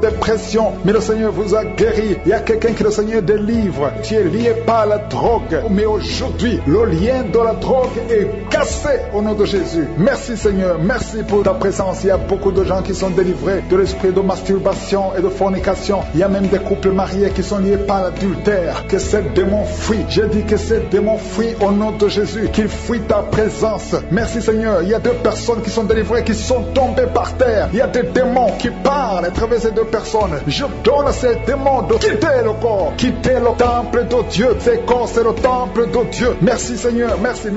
dépression, mais le Seigneur vous a guéri. Il y a quelqu'un que le Seigneur délivre. Tu es lié par la drogue, mais aujourd'hui, le lien de la drogue est cassé au nom de Jésus. Merci Seigneur, merci pour ta présence. Il y a beaucoup de gens qui sont délivrés de l'esprit de masturbation et de fornication. Il y a même des couples mariés qui sont liés par l'adultère. Que ces démons fuient. J'ai dit que ces démons fuient au nom de Jésus, qu'ils fuient ta présence. Merci Seigneur. Il y a 2 personnes qui sont délivrées, qui sont tombées par terre. Il y a des démons qui parlent à travers ces 2 personnes. Je donne à ces démons de quitter le corps, quitter le temple de Dieu. Ces corps, c'est le temple de Dieu. Merci Seigneur, merci.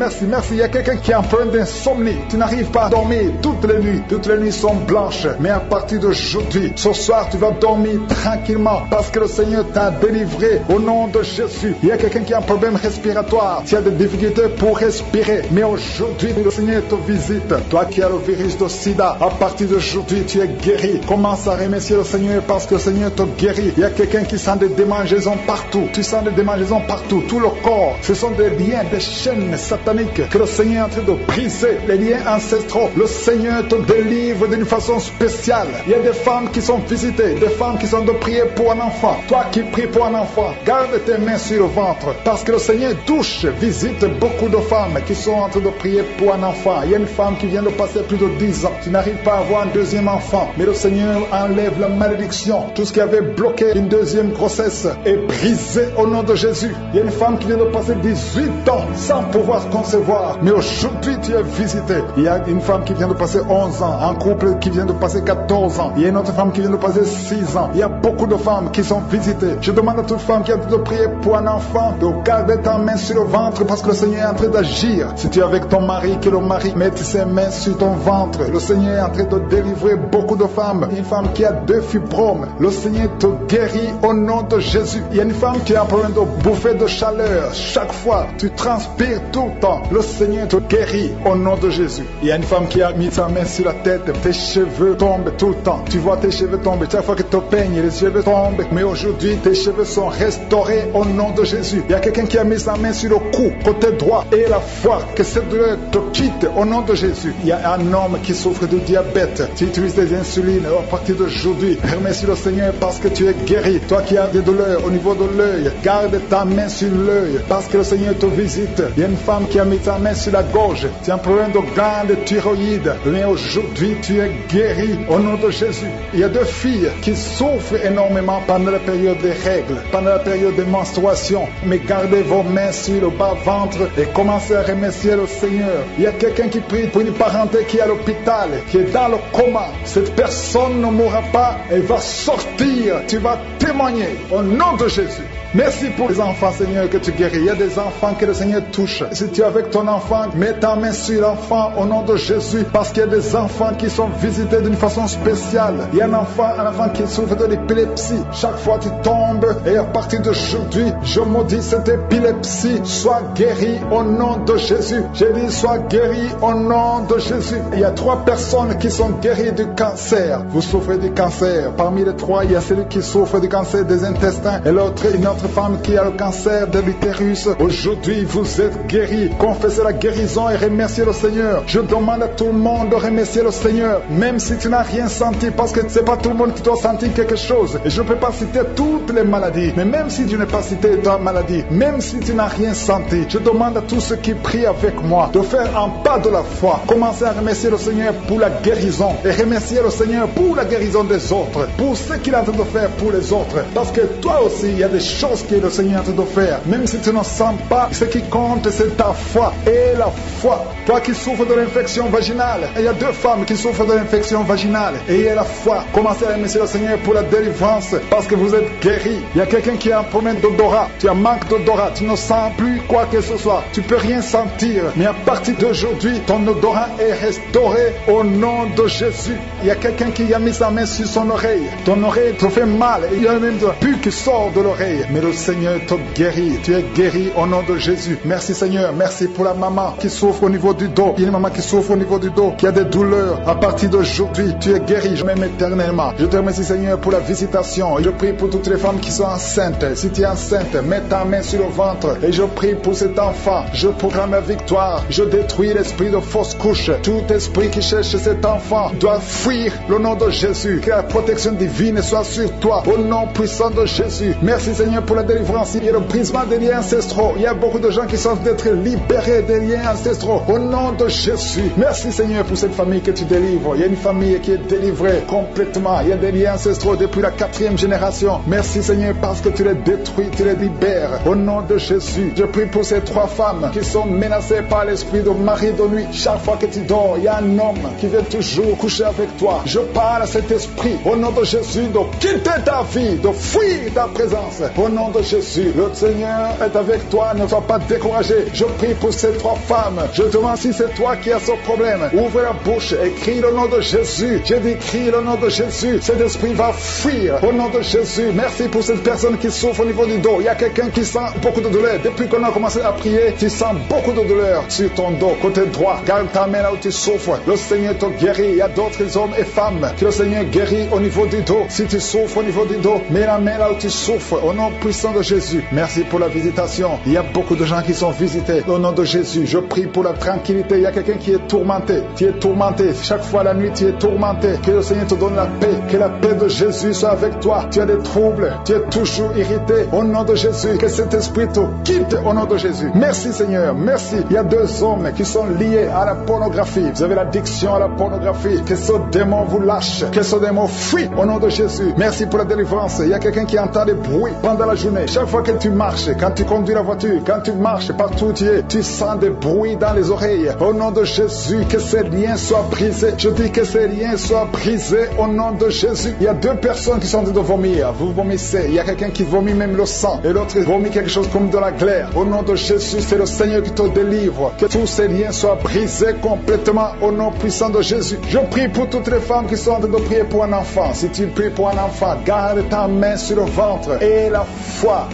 Il y a quelqu'un qui est en plein d'insomnie. Tu n'arrives pas à dormir toutes les nuits. Toutes les nuits sont blanches. Mais à partir d'aujourd'hui, ce soir, tu vas dormir tranquillement parce que le Seigneur t'a délivré au nom de Jésus. Il y a quelqu'un qui a un problème respiratoire. Tu as des difficultés pour respirer. Mais aujourd'hui, le Seigneur te visite. Toi qui as le virus de sida, à partir d'aujourd'hui, tu es guéri. Commence à remercier le Seigneur parce que le Seigneur te guérit. Il y a quelqu'un qui sent des démangeaisons partout. Tu sens des démangeaisons partout. Tout le corps. Ce sont des liens, des chaînes sataniques que le Seigneur est en train de briser. Les liens ancestraux. Le Seigneur te délivre d'une façon spéciale. Il y a des femmes qui sont visitées. Des femmes qui sont de prier pour un enfant. Toi qui pries pour un enfant, garde tes mains sur le ventre. Parce que le Seigneur touche, visite beaucoup de femmes qui sont en train de prier pour un enfant. Il y a une femme qui vient de passer plus de 10 ans. Tu n'arrives pas à avoir un deuxième enfant. Mais le Seigneur enlève la malédiction. Tout ce qui avait bloqué une deuxième grossesse est brisé au nom de Jésus. Il y a une femme qui vient de passer 18 ans sans pouvoir concevoir. Mais aujourd'hui, tu es visité. Il y a une femme qui vient de passer 11 ans. Un couple qui vient de passer 14 ans. Il y a une autre femme qui vient de passer 6 ans. Il y a beaucoup de femmes qui sont visitées. Je demande à toute femme qui a de prier pour un enfant de garder ta main sur le ventre parce que le Seigneur est en train d'agir. Si tu es avec ton mari, que le mari mette ses mains sur ton ventre. Le Seigneur est en train de délivrer beaucoup de femmes. Une femme qui a 2 fibromes. Le Seigneur te guérit au nom de Jésus. Il y a une femme qui a un problème de bouffée de chaleur. Chaque fois, tu transpires tout le temps. Le Seigneur te guérit au nom de Jésus. Il y a une femme qui a mis sa main sur la tête. Tes cheveux tombent tout le temps. Tu vois tes cheveux tomber. Chaque fois que tu te peignes, les cheveux tombent. Mais aujourd'hui, tes cheveux sont restaurés au nom de Jésus. Il y a quelqu'un qui a mis sa main sur le cou, côté droit, et la foi. Que cette douleur te quitte au nom de Jésus. Il y a un homme qui souffre de diabète. Tu utilises des insulines. À partir d'aujourd'hui, remercie le Seigneur parce que tu es guéri. Toi qui as des douleurs au niveau de l'œil, garde ta main sur l'œil parce que le Seigneur te visite. Il y a une femme qui a mis sa main sur la gorge. Tu as un problème de glande thyroïde. Mais aujourd'hui, tu es guéri au nom de Jésus. Il y a 2 filles qui souffrent énormément pendant la période des règles, pendant la période des menstruations. Mais gardez vos mains sur le bas-ventre et commencez à remercier le Seigneur. Il y a quelqu'un qui prie pour une parenté qui est à l'hôpital, qui est dans le coma. Cette personne ne mourra pas, elle va sortir. Tu vas témoigner au nom de Jésus. Merci pour les enfants, Seigneur, que tu guéris. Il y a des enfants que le Seigneur touche. Si tu es avec ton enfant, mets ta main sur l'enfant au nom de Jésus, parce qu'il y a des enfants qui sont visités d'une façon spéciale. Il y a un enfant qui souffre de l'épilepsie. Chaque fois tu tombes, et à partir d'aujourd'hui, je maudis cette épilepsie. Sois guéri au nom de Jésus. J'ai dit, sois guéri au nom de Jésus. Il y a 3 personnes qui sont guéries du cancer. Vous souffrez du cancer. Parmi les 3, il y a celui qui souffre du cancer des intestins, et l'autre, une autre femme qui a le cancer de l'utérus. Aujourd'hui, vous êtes guéris. Confessez la guérison et remerciez le Seigneur. Je demande à tout le monde de remercier le Seigneur, même si tu n'as rien senti, parce que c'est pas tout le monde qui doit sentir quelque chose. Et je ne peux pas citer toutes les maladies, mais même si tu n'as pas cité ta maladie, même si tu n'as rien senti, je demande à tous ceux qui prient avec moi de faire un pas de la foi. Commencez à remercier le Seigneur pour la guérison et remercier le Seigneur pour la guérison des autres, pour ce qu'il est en train de faire pour les autres. Parce que toi aussi, il y a des choses que le Seigneur est en train de faire. Même si tu ne sens pas, ce qui compte, c'est ta foi. Et la foi. Toi qui souffres de l'infection vaginale, il y a 2 femmes qui souffrent de l'infection vaginale. Et il y a la foi. Commencez à remercier le Seigneur pour la délivrance, parce que vous êtes guéris. Il y a quelqu'un qui a un problème d'odorat. Tu as un manque d'odorat. Tu ne sens plus quoi que ce soit. Tu peux rien sentir. Mais à partir d'aujourd'hui, ton odorat est restauré au nom de Jésus. Il y a quelqu'un qui a mis sa main sur son oreille. Ton oreille te fait mal. Il y a même de la pus qui sort de l'oreille. Mais le Seigneur te guérit. Tu es guéri au nom de Jésus. Merci Seigneur. Merci pour la maman qui souffre au niveau du dos. Il y a une maman qui souffre au niveau du dos, qui a des douleurs. À partir d'aujourd'hui, tu es guéri, je m'aime éternellement. Je te remercie, Seigneur, pour la visitation. Et je prie pour toutes les femmes qui sont enceintes. Si tu es enceinte, mets ta main sur le ventre. Et je prie pour cet enfant. Je proclame la victoire. Je détruis l'esprit de fausse couche. Tout esprit qui cherche cet enfant doit fuir le nom de Jésus. Que la protection divine soit sur toi. Au nom puissant de Jésus. Merci, Seigneur, pour la délivrance. Il y a le brisement des liens ancestraux. Il y a beaucoup de gens qui sont d'être libérés des liens ancestraux. Au nom de Jésus. Merci, Seigneur, pour cette famille que tu délivres. Il y a une famille qui est délivrée complètement. Il y a des liens ancestraux depuis la 4e génération. Merci, Seigneur, parce que tu les détruis, tu les libères. Au nom de Jésus, je prie pour ces 3 femmes qui sont menacées par l'esprit de mari de nuit. Chaque fois que tu dors, il y a un homme qui vient toujours coucher avec toi. Je parle à cet esprit, au nom de Jésus, de quitter ta vie, de fuir ta présence. Au nom de Jésus, le Seigneur est avec toi, ne sois pas découragé. Je prie pour ces 3 femmes. Je te demande si c'est toi qui as ce problème. Ouvre la bouche et crie le nom de Jésus. Je dis crie le nom de Jésus. Cet esprit va fuir au nom de Jésus. Merci pour cette personne qui souffre au niveau du dos. Il y a quelqu'un qui sent beaucoup de douleur. Depuis qu'on a commencé à prier, tu sens beaucoup de douleur sur ton dos, côté droit. Garde ta main là où tu souffres. Le Seigneur te guérit. Il y a d'autres hommes et femmes que le Seigneur guérit au niveau du dos. Si tu souffres au niveau du dos, mets la main là où tu souffres au nom puissant de Jésus. Merci pour la visitation. Il y a beaucoup de gens qui sont visités au nom de Jésus. Je prie pour la tranquillité. Il y a quelqu'un qui est tourmenté. Tu es tourmenté. Chaque fois la nuit, tu es tourmenté. Que le Seigneur te donne la paix. Que la paix de Jésus soit avec toi. Tu as des troubles. Tu es toujours irrité. Au nom de Jésus. Que cet esprit te quitte au nom de Jésus. Merci, Seigneur. Merci. Il y a 2 hommes qui sont liés à la pornographie. Vous avez l'addiction à la pornographie. Que ce démon vous lâche. Que ce démon fuit au nom de Jésus. Merci pour la délivrance. Il y a quelqu'un qui entend des bruits pendant la journée. Chaque fois que tu marches, quand tu conduis la voiture, quand tu marches partout où tu es, tu sens des bruits dans les oreilles. Au nom de Jésus, que ces liens soient brisés. Je dis que ces liens soient brisés au nom de Jésus. Il y a 2 personnes qui sont en train de vomir. Vous vomissez. Il y a quelqu'un qui vomit même le sang. Et l'autre vomit quelque chose comme de la glaire. Au nom de Jésus, c'est le Seigneur qui te délivre. Que tous ces liens soient brisés complètement au nom puissant de Jésus. Je prie pour toutes les femmes qui sont en train de prier pour un enfant. Si tu pries pour un enfant, garde ta main sur le ventre. Et la foi.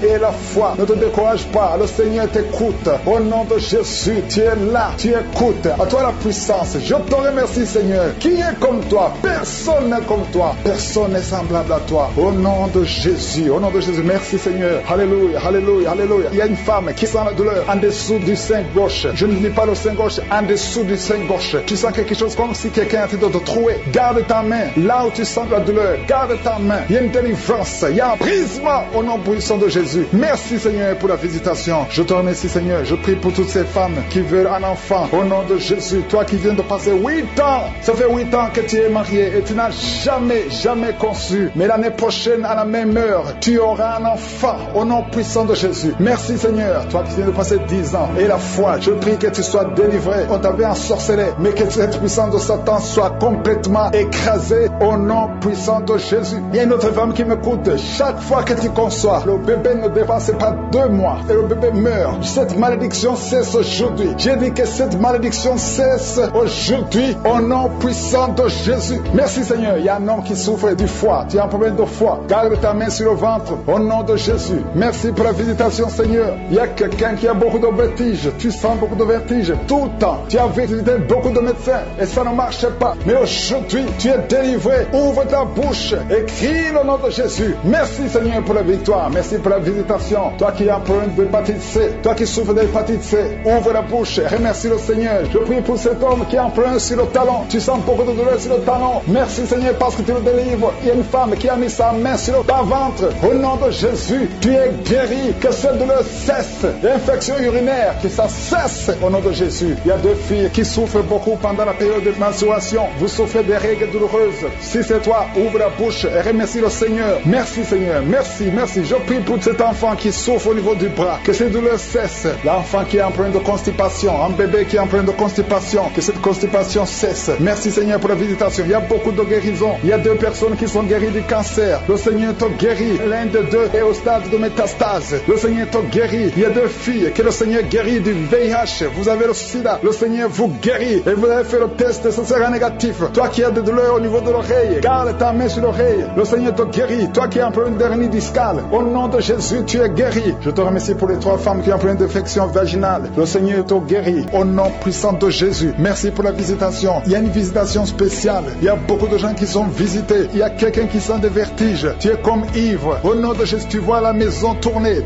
Ne te décourage pas. Le Seigneur t'écoute. Au nom de Jésus, tu es là. Tu écoutes. À toi la puissance. Je te remercie, Seigneur. Qui est comme toi? Personne n'est comme toi. Personne n'est semblable à toi. Au nom de Jésus. Au nom de Jésus. Merci, Seigneur. Alléluia. Alléluia. Alléluia. Il y a une femme qui sent la douleur en dessous du sein gauche. Je ne dis pas le sein gauche. En dessous du sein gauche. Tu sens quelque chose comme si quelqu'un était de te trouver. Garde ta main. Là où tu sens la douleur. Garde ta main. Il y a une délivrance. Il y a un brisement au nom puissant de Jésus. Merci, Seigneur, pour la visitation. Je te remercie, Seigneur. Je prie pour toutes ces femmes qui veulent un enfant. Au nom de Jésus. Toi qui viens de passer 8 ans. Ça fait 8 ans que tu es marié et tu n'as jamais conçu. Mais l'année prochaine, à la même heure, tu auras un enfant. Au nom puissant de Jésus. Merci, Seigneur. Toi qui viens de passer 10 ans. Et la foi, je prie que tu sois délivré. On t'avait ensorcelé. Mais que cette puissance de Satan soit complètement écrasée. Au nom puissant de Jésus. Il y a une autre femme qui m'écoute. Chaque fois que tu conçois, le bébé ne dépasse pas 2 mois. Et le bébé meurt. Cette malédiction cesse aujourd'hui. J'ai dit que cette malédiction cesse aujourd'hui. Au nom puissant de Jésus. Merci, Seigneur. Il y a un homme qui souffre du foie. Tu as un problème de foie. Garde ta main sur le ventre. Au nom de Jésus. Merci pour la visitation, Seigneur. Il y a quelqu'un qui a beaucoup de vertiges. Tu sens beaucoup de vertiges tout le temps. Tu as visité beaucoup de médecins et ça ne marche pas. Mais aujourd'hui, tu es délivré. Ouvre ta bouche et crie le nom de Jésus. Merci, Seigneur, pour la victoire. Merci pour la visitation. Toi qui as un problème d'hépatite C. Toi qui souffres d'hépatite C. Ouvre la bouche. Remercie le Seigneur. Je prie pour cet homme qui a un problème sur le talon. Tu sens beaucoup de douleur sur le talon. Merci, Seigneur, parce que tu le délivres. Il y a une femme qui a mis sa main sur le ventre. Au nom de Jésus, tu es guéri. Que cette douleur cesse. L'infection urinaire, que ça cesse. Au nom de Jésus. Il y a 2 filles qui souffrent beaucoup pendant la période de menstruation. Vous souffrez des règles douloureuses. Si c'est toi, ouvre la bouche et remercie le Seigneur. Merci, Seigneur. Merci. Je prie pour cet enfant qui souffre au niveau du bras. Que ces douleurs cessent. L'enfant qui est en problème de constipation. Un bébé qui est en problème de constipation. Que cette constipation cesse. Merci, Seigneur, pour la visitation. Il y a beaucoup de guérisons. Il y a 2 personnes qui sont guéries du cancer. Le Seigneur te guérit. L'un des 2 est au stade de métastase. Le Seigneur te guérit. Il y a 2 filles que le Seigneur guérit du VIH. Vous avez le sida. Le Seigneur vous guérit. Et vous avez fait le test et ce sera négatif. Toi qui as des douleurs au niveau de l'oreille, garde ta main sur l'oreille. Le Seigneur te guérit. Toi qui as un problème d'hernie discale, au nom de Jésus, tu es guéri. Je te remercie pour les 3 femmes qui ont un problème d'infection vaginale. Le Seigneur te guéris. Au nom puissant de Jésus, merci pour la visitation. Il y a une visitation spéciale. Il y a beaucoup de gens qui sont visités. Il y a quelqu'un qui sent des vertiges. Tu es comme ivre. Au nom de Jésus, tu vois la maison tourner.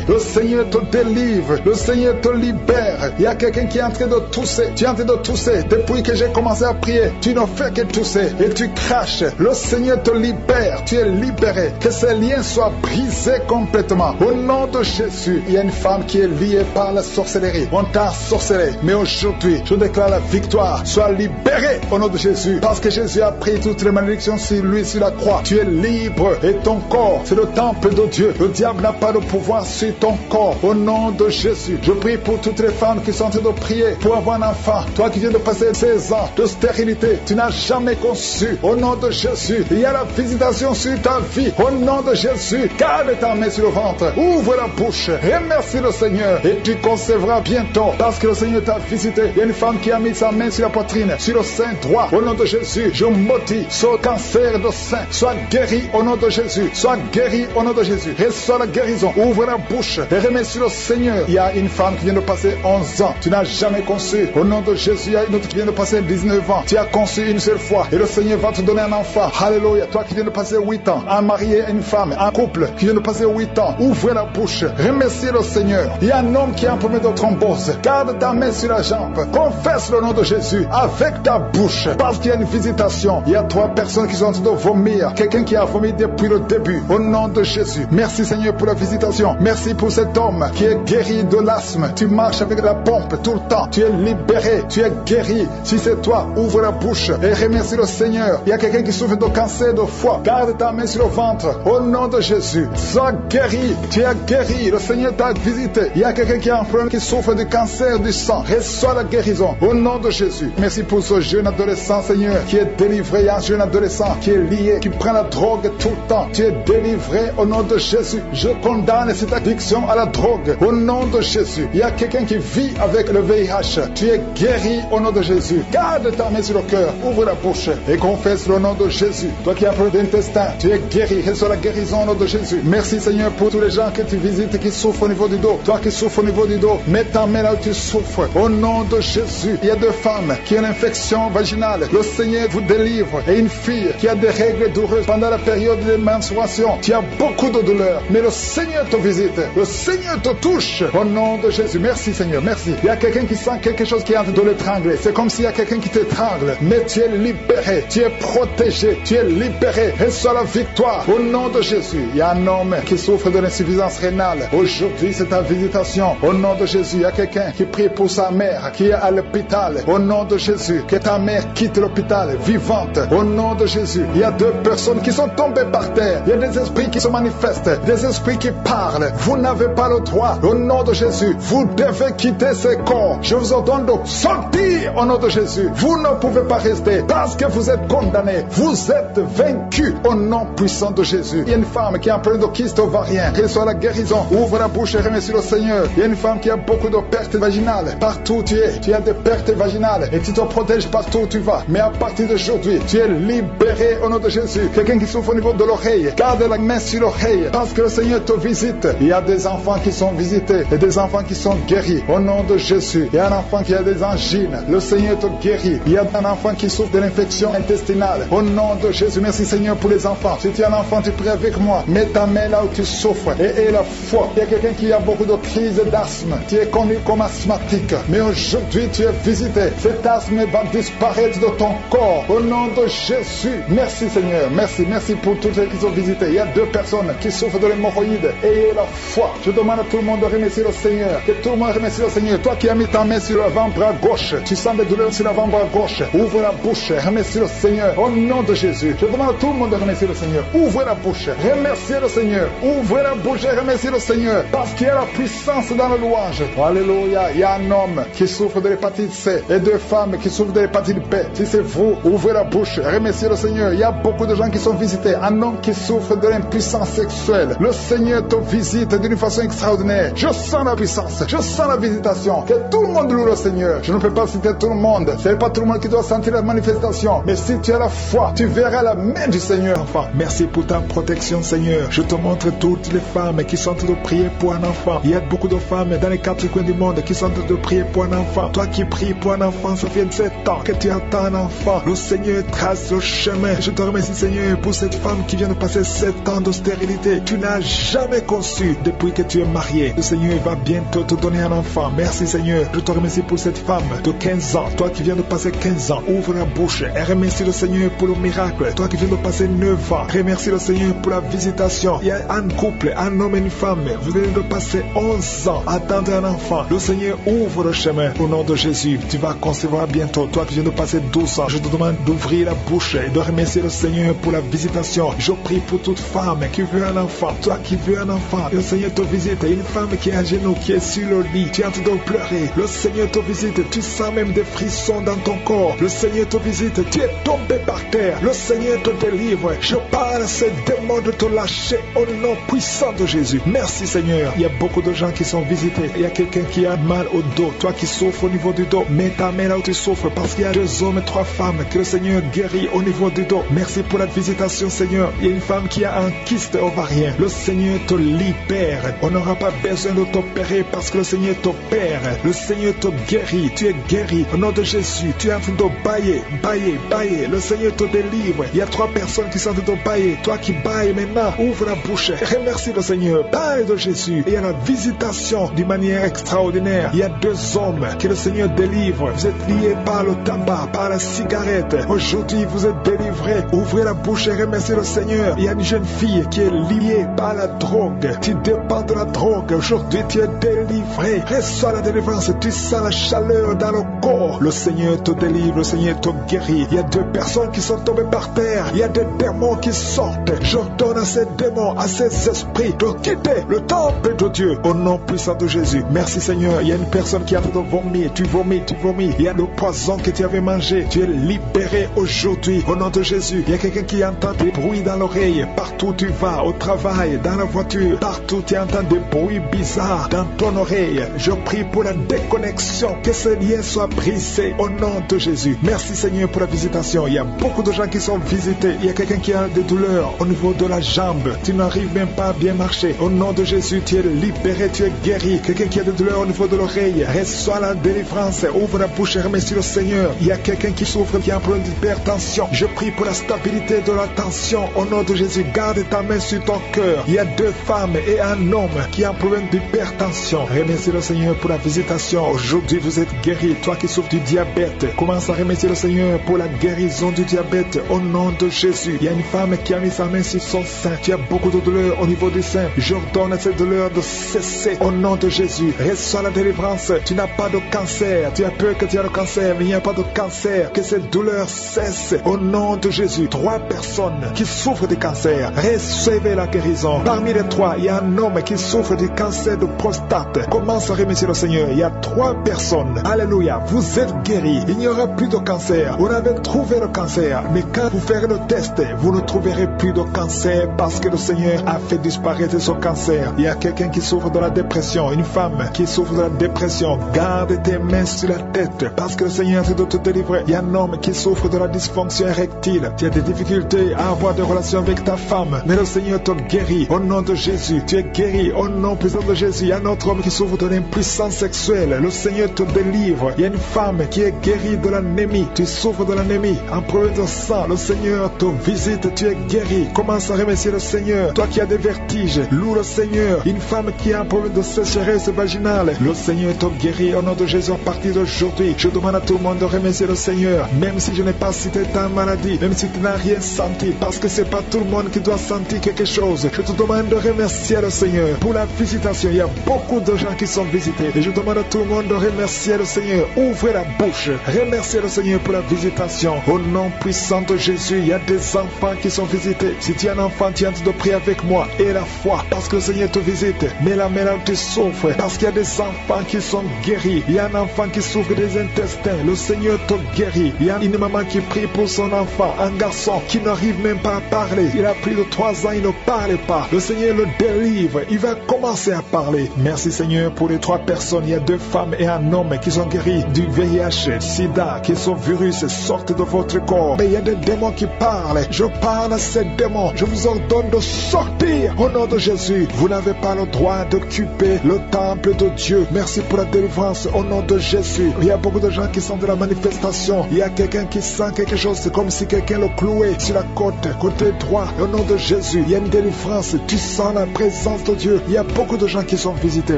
Le Seigneur te délivre. Le Seigneur te libère. Il y a quelqu'un qui est en train de tousser. Tu es en train de tousser. Depuis que j'ai commencé à prier, tu ne fais que tousser et tu craches. Le Seigneur te libère. Tu es libéré. Que ces liens soient brisés complètement. Au nom de Jésus, il y a une femme qui est liée par la sorcellerie. On t'a sorcelé. Mais aujourd'hui, je déclare la victoire. Sois libéré au nom de Jésus. Parce que Jésus a pris toutes les malédictions sur lui, sur la croix. Tu es libre et ton corps, c'est le temple de Dieu. Le diable n'a pas de pouvoir sur ton corps. Au nom de Jésus, je prie pour toutes les femmes qui sont en train de prier pour avoir un enfant. Toi qui viens de passer 16 ans de stérilité, tu n'as jamais conçu. Au nom de Jésus, il y a la visitation sur ta vie. Au nom de Jésus, garde ta main sur le ventre. Ouvre la bouche. Remercie le Seigneur et tu concevras bientôt parce que le Seigneur t'a visité. Il y a une femme qui a mis sa main sur la poitrine, sur le sein droit. Au nom de Jésus, je maudis ce cancer de sein. Sois guéri au nom de Jésus. Sois guéri au nom de Jésus. Reçois la guérison. Ouvre la bouche et remercie le Seigneur. Il y a une femme qui vient de passer 11 ans. Tu n'as jamais conçu. Au nom de Jésus, il y a une autre qui vient de passer 19 ans. Tu as conçu une seule fois et le Seigneur va te donner un enfant. Alléluia. Toi qui viens de passer 8 ans, un mari et une femme, un couple qui vient de passer 8 ans. Ouvre la bouche. Remercie le Seigneur. Il y a un homme qui a un problème de thrombose. Garde ta main sur la jambe. Confesse le nom de Jésus avec ta bouche. Parce qu'il y a une visitation. Il y a 3 personnes qui sont en train de vomir. Quelqu'un qui a vomi depuis le début. Au nom de Jésus. Merci Seigneur pour la visitation. Merci pour cet homme qui est guéri de l'asthme. Tu marches avec la pompe tout le temps. Tu es libéré. Tu es guéri. Si c'est toi, ouvre la bouche et remercie le Seigneur. Il y a quelqu'un qui souffre de cancer de foie. Garde ta main sur le ventre. Au nom de Jésus. Sois guéri. Tu es guéri. Le Seigneur t'a visité. Il y a quelqu'un qui a un problème qui souffre de cancer du sang. Reçois la guérison. Au nom de Jésus. Merci pour ce jeune adolescent, Seigneur, qui est délivré. Il y a un jeune adolescent qui est lié, qui prend la drogue tout le temps. Tu es délivré au nom de Jésus. Je condamne cette addiction à la drogue. Au nom de Jésus. Il y a quelqu'un qui vit avec le VIH. Tu es guéri au nom de Jésus. Garde ta main sur le cœur. Ouvre la bouche et confesse le nom de Jésus. Toi qui as un problème d'intestin, tu es guéri. Reçois la guérison au nom de Jésus. Merci Seigneur pour tous les gens que tu visites qui souffrent au niveau du dos. Toi qui souffres au niveau du dos, mets ta main là où tu souffres. Au nom de Jésus. Il y a 2 femmes qui ont une infection vaginale. Le Seigneur vous délivre. Et une fille qui a des règles douloureuses pendant la période de menstruation. Tu as beaucoup de douleurs. Mais le Seigneur te visite. Le Seigneur te touche. Au nom de Jésus. Merci Seigneur. Merci. Il y a quelqu'un qui sent quelque chose qui est en train de l'étrangler. C'est comme s'il y a quelqu'un qui t'étrangle. Mais tu es libéré. Tu es protégé. Tu es libéré. Reçois la victoire. Au nom de Jésus. Il y a un homme qui souffre de l'insuffisance rénale. Aujourd'hui, c'est ta visitation. Au nom de Jésus. Il y a quelqu'un qui prie pour sa mère qui est à l'hôpital. Au nom de Jésus. Que ta mère quitte l'hôpital vivante. Au nom de Jésus. Il y a 2 personnes qui sont tombées par terre. Il y a des esprits qui se manifestent. Des esprits qui parlent. Vous n'avez pas le droit. Au nom de Jésus. Vous devez quitter ce corps. Je vous ordonne de sortir au nom de Jésus. Vous ne pouvez pas rester parce que vous êtes condamnés. Vous êtes vaincus au nom puissant de Jésus. Il y a une femme qui a un problème de kyste ovarien. Reçoit la guérison. Ouvre la bouche et remercie le Seigneur. Il y a une femme qui a beaucoup de pertes vaginales. Partout où tu es, tu as des pertes vaginales et tu te protèges partout où tu vas. Mais à partir d'aujourd'hui, tu es libéré au nom de Jésus. Quelqu'un qui souffre au niveau de l'oreille, garde la main sur l'oreille parce que le Seigneur te visite. Il y a des enfants qui sont visités et des enfants qui sont guéris au nom de Jésus. Il y a un enfant qui a des angines. Le Seigneur te guérit. Il y a un enfant qui souffre de l'infection intestinale. Au nom de Jésus, merci Seigneur pour les enfants. Si tu es un enfant, tu pries avec moi. Mets ta main là où tu souffres et aie la foi. Il y a quelqu'un qui a beaucoup de crises d'asthme. Tu es connu comme asthmatique. Mais aujourd'hui, tu es visité. Cet asthme va disparaître de ton corps. Au nom de Jésus. Merci Seigneur. Merci. Merci pour tous ceux qui sont visités. Il y a 2 personnes qui souffrent de l'hémorroïde. Ayez la foi. Je demande à tout le monde de remercier le Seigneur. Que tout le monde remercie le Seigneur. Toi qui as mis ta main sur l'avant-bras gauche, tu sens des douleurs sur l'avant-bras gauche. Ouvre la bouche. Remercie le Seigneur. Au nom de Jésus. Je demande à tout le monde de remercier le Seigneur. Ouvre la bouche. Remerciez le Seigneur. Ouvre la bouche et remerciez le Seigneur. Parce qu'il y a la puissance dans la louange. Alléluia. Il y a un homme qui souffre de l'hépatite C et 2 femmes qui souffrent de l'hépatite B. Si c'est vous, ouvrez la bouche. Remerciez le Seigneur. Il y a beaucoup de gens qui sont visités. Un homme qui souffre de l'impuissance sexuelle. Le Seigneur te visite d'une façon extraordinaire. Je sens la puissance. Je sens la visitation. Que tout le monde loue le Seigneur. Je ne peux pas citer tout le monde. Ce n'est pas tout le monde qui doit sentir la manifestation. Mais si tu as la foi, tu verras la main du Seigneur. Enfant, merci pour ta protection, Seigneur. Je te montre toutes les femmes qui sont en train de prier pour un enfant. Il y a beaucoup de femmes dans les 4 coins du monde qui sont en train de prier pour un enfant. Toi qui pries pour un enfant, ça fait 7 ans que tu attends un enfant. Le Seigneur trace le chemin. Je te remercie, Seigneur, pour cette femme qui vient de passer 7 ans de stérilité. Tu n'as jamais conçu depuis que tu es marié. Le Seigneur va bientôt te donner un enfant. Merci, Seigneur. Je te remercie pour cette femme de 15 ans. Toi qui viens de passer 15 ans, ouvre la bouche et remercie le Seigneur pour le miracle. Toi qui viens de passer 9 ans, remercie le Seigneur pour la visitation. Il y a un couple, un homme et une femme. Vous venez de passer 11 ans à attendre un enfant. Le Seigneur ouvre le chemin au nom de Jésus. Tu vas concevoir bientôt. Toi qui viens de passer 12 ans, je te demande d'ouvrir la bouche et de remercier le Seigneur pour la visitation. Je prie pour toute femme qui veut un enfant. Toi qui veux un enfant, le Seigneur te visite. Une femme qui est à genoux, qui est sur le lit, tu es en train de pleurer. Le Seigneur te visite. Tu sens même des frissons dans ton corps. Le Seigneur te visite. Tu es tombé par terre. Le Seigneur te délivre. Je parle à ces démons de te lâcher au nom puissant de Jésus. Merci, Seigneur. Il y a beaucoup de gens qui sont visités. Il y a quelqu'un qui a mal au dos. Toi qui souffres au niveau du dos, mets ta main là où tu souffres, parce qu'il y a 2 hommes et 3 femmes que le Seigneur guérit au niveau du dos. Merci pour la visitation, Seigneur. Il y a une femme qui a un kyste ovarien. Le Seigneur te libère. On n'aura pas besoin de t'opérer parce que le Seigneur t'opère. Le Seigneur te guérit. Tu es guéri au nom de Jésus. Tu es en train de bailler, bailler, bailler. Le Seigneur te délivre. Il y a 3 personnes qui sont en train de bailler. Toi qui bailles maintenant, ouvre la bouche. Remercie le Seigneur. Parle de Jésus. Et il y a la visitation d'une manière extraordinaire. Il y a 2 hommes que le Seigneur délivre. Vous êtes liés par le tabac, par la cigarette. Aujourd'hui, vous êtes délivrés. Ouvrez la bouche et remerciez le Seigneur. Il y a une jeune fille qui est liée par la drogue. Tu dépends de la drogue. Aujourd'hui, tu es délivré. Reçois la délivrance. Tu sens la chaleur dans le corps. Le Seigneur te délivre. Le Seigneur te guérit. Il y a 2 personnes qui sont tombées par terre. Il y a des démons qui sortent. J'ordonne à ces démons, à ces esprits de quitter le temple de Dieu au nom puissant de Jésus. Merci, Seigneur. Il y a une personne qui a fait de vomir. Tu vomis, tu vomis. Il y a le poison que tu avais mangé. Tu es libéré aujourd'hui au nom de Jésus. Il y a quelqu'un qui entend des bruits dans l'oreille. Partout où tu vas, au travail, dans la voiture, partout tu entends des bruits bizarres dans ton oreille. Je prie pour la déconnexion. Que ce lien soit brisé au nom de Jésus. Merci, Seigneur, pour la visitation. Il y a beaucoup de gens qui sont visités. Il y a quelqu'un qui a des douleurs au niveau de la jambe. Tu n'arrives même pas à bien marcher. Au nom de Jésus, tu es libéré, tu es guéri. Quelqu'un qui a des douleurs au niveau de l'oreille, reçois la délivrance. Ouvre la bouche et remercie le Seigneur. Il y a quelqu'un qui souffre, qui a un problème d'hypertension. Je prie pour la stabilité de la tension. Au nom de Jésus, garde ta main sur ton cœur. Il y a 2 femmes et un homme qui a un problème d'hypertension. Remercie le Seigneur pour la visitation. Aujourd'hui, vous êtes guéri. Toi qui souffres du diabète, commence à remercier le Seigneur pour la guérison du diabète. Au nom de Jésus, il y a une femme qui a mis sa main sur son sein. Tu as beaucoup de douleurs au niveau du sein. J'ordonne à cette douleur de cesser. Au nom de Jésus, reçois la délivrance. Tu n'as pas de cancer. Tu as peur que tu as le cancer, mais il n'y a pas de cancer. Que cette douleur cesse. Au nom de Jésus, 3 personnes qui souffrent de cancer, recevez la guérison. Parmi les 3, il y a un homme qui souffre du cancer de prostate. Commence à remercier le Seigneur. Il y a 3 personnes. Alléluia. Vous êtes guéris. Il n'y aura plus de cancer. Vous avez trouvé le cancer, mais quand vous ferez le test, vous ne trouverez plus de cancer parce que le Seigneur a fait disparaître ce cancer. Il y a quelqu'un qui souffre de la dépression, une femme qui souffre de la dépression. Garde tes mains sur la tête parce que le Seigneur est de te délivrer. Il y a un homme qui souffre de la dysfonction érectile. Tu as des difficultés à avoir des relations avec ta femme, mais le Seigneur te guérit. Au nom de Jésus, tu es guéri. Au nom puissant de Jésus, il y a un autre homme qui souffre de l'impuissance sexuelle. Le Seigneur te délivre. Il y a une femme qui est guérie de l'anémie. Tu souffres de l'anémie, un problème de sang. Le Seigneur te visite. Tu es guéri. Commence à remercier le Seigneur. Toi qui as des vertiges, loue le Seigneur. Une femme qui a un problème de sécheresse vaginale, le Seigneur te guérit. Au nom de Jésus, à partir d'aujourd'hui, je demande à tout le monde de remercier le Seigneur. Même si je n'ai pas cité ta maladie, même si tu n'as rien senti, parce que c'est pas tout le monde qui doit sentir quelque chose. Je te demande de remercier le Seigneur pour la visitation. Il y a beaucoup de gens qui sont visités. Et je demande à tout le monde de remercier le Seigneur. Ouvrez la bouche. Remerciez le Seigneur pour la visitation. Au nom puissant de Jésus, il y a des enfants qui sont visités. Si tu es un enfant, tu es en train de prier avec moi. Et la foi, parce que le Seigneur te visite. Mais la main là où tu souffres, parce qu'il y a des enfants qui sont guéris. Il y a un enfant qui souffre des intestins. Le Seigneur te guérit. Il y a une maman qui prie pour son enfant. Un garçon qui n'arrive même pas à parler. Il a plus de 3 ans, il ne parle pas. Le Seigneur le délivre. Il va commencer à parler. Merci Seigneur pour les 3 personnes. Il y a 2 femmes et un homme qui sont guéris du VIH, SIDA, que ce virus sorte de votre corps. Mais il y a des démons qui parlent. Je parle à ces démons. Je vous ordonne de sortir au nom de Jésus. Vous n'avez pas le droit d'occuper le temple de Dieu. Merci pour la délivrance au nom de Jésus. Il y a beaucoup de gens qui sont de la manifestation. Il y a quelqu'un qui sent quelque chose. C'est comme si quelqu'un le clouait sur la côté droit. Au nom de Jésus, il y a une délivrance. Tu sens la présence de Dieu. Il y a beaucoup de gens qui sont visités.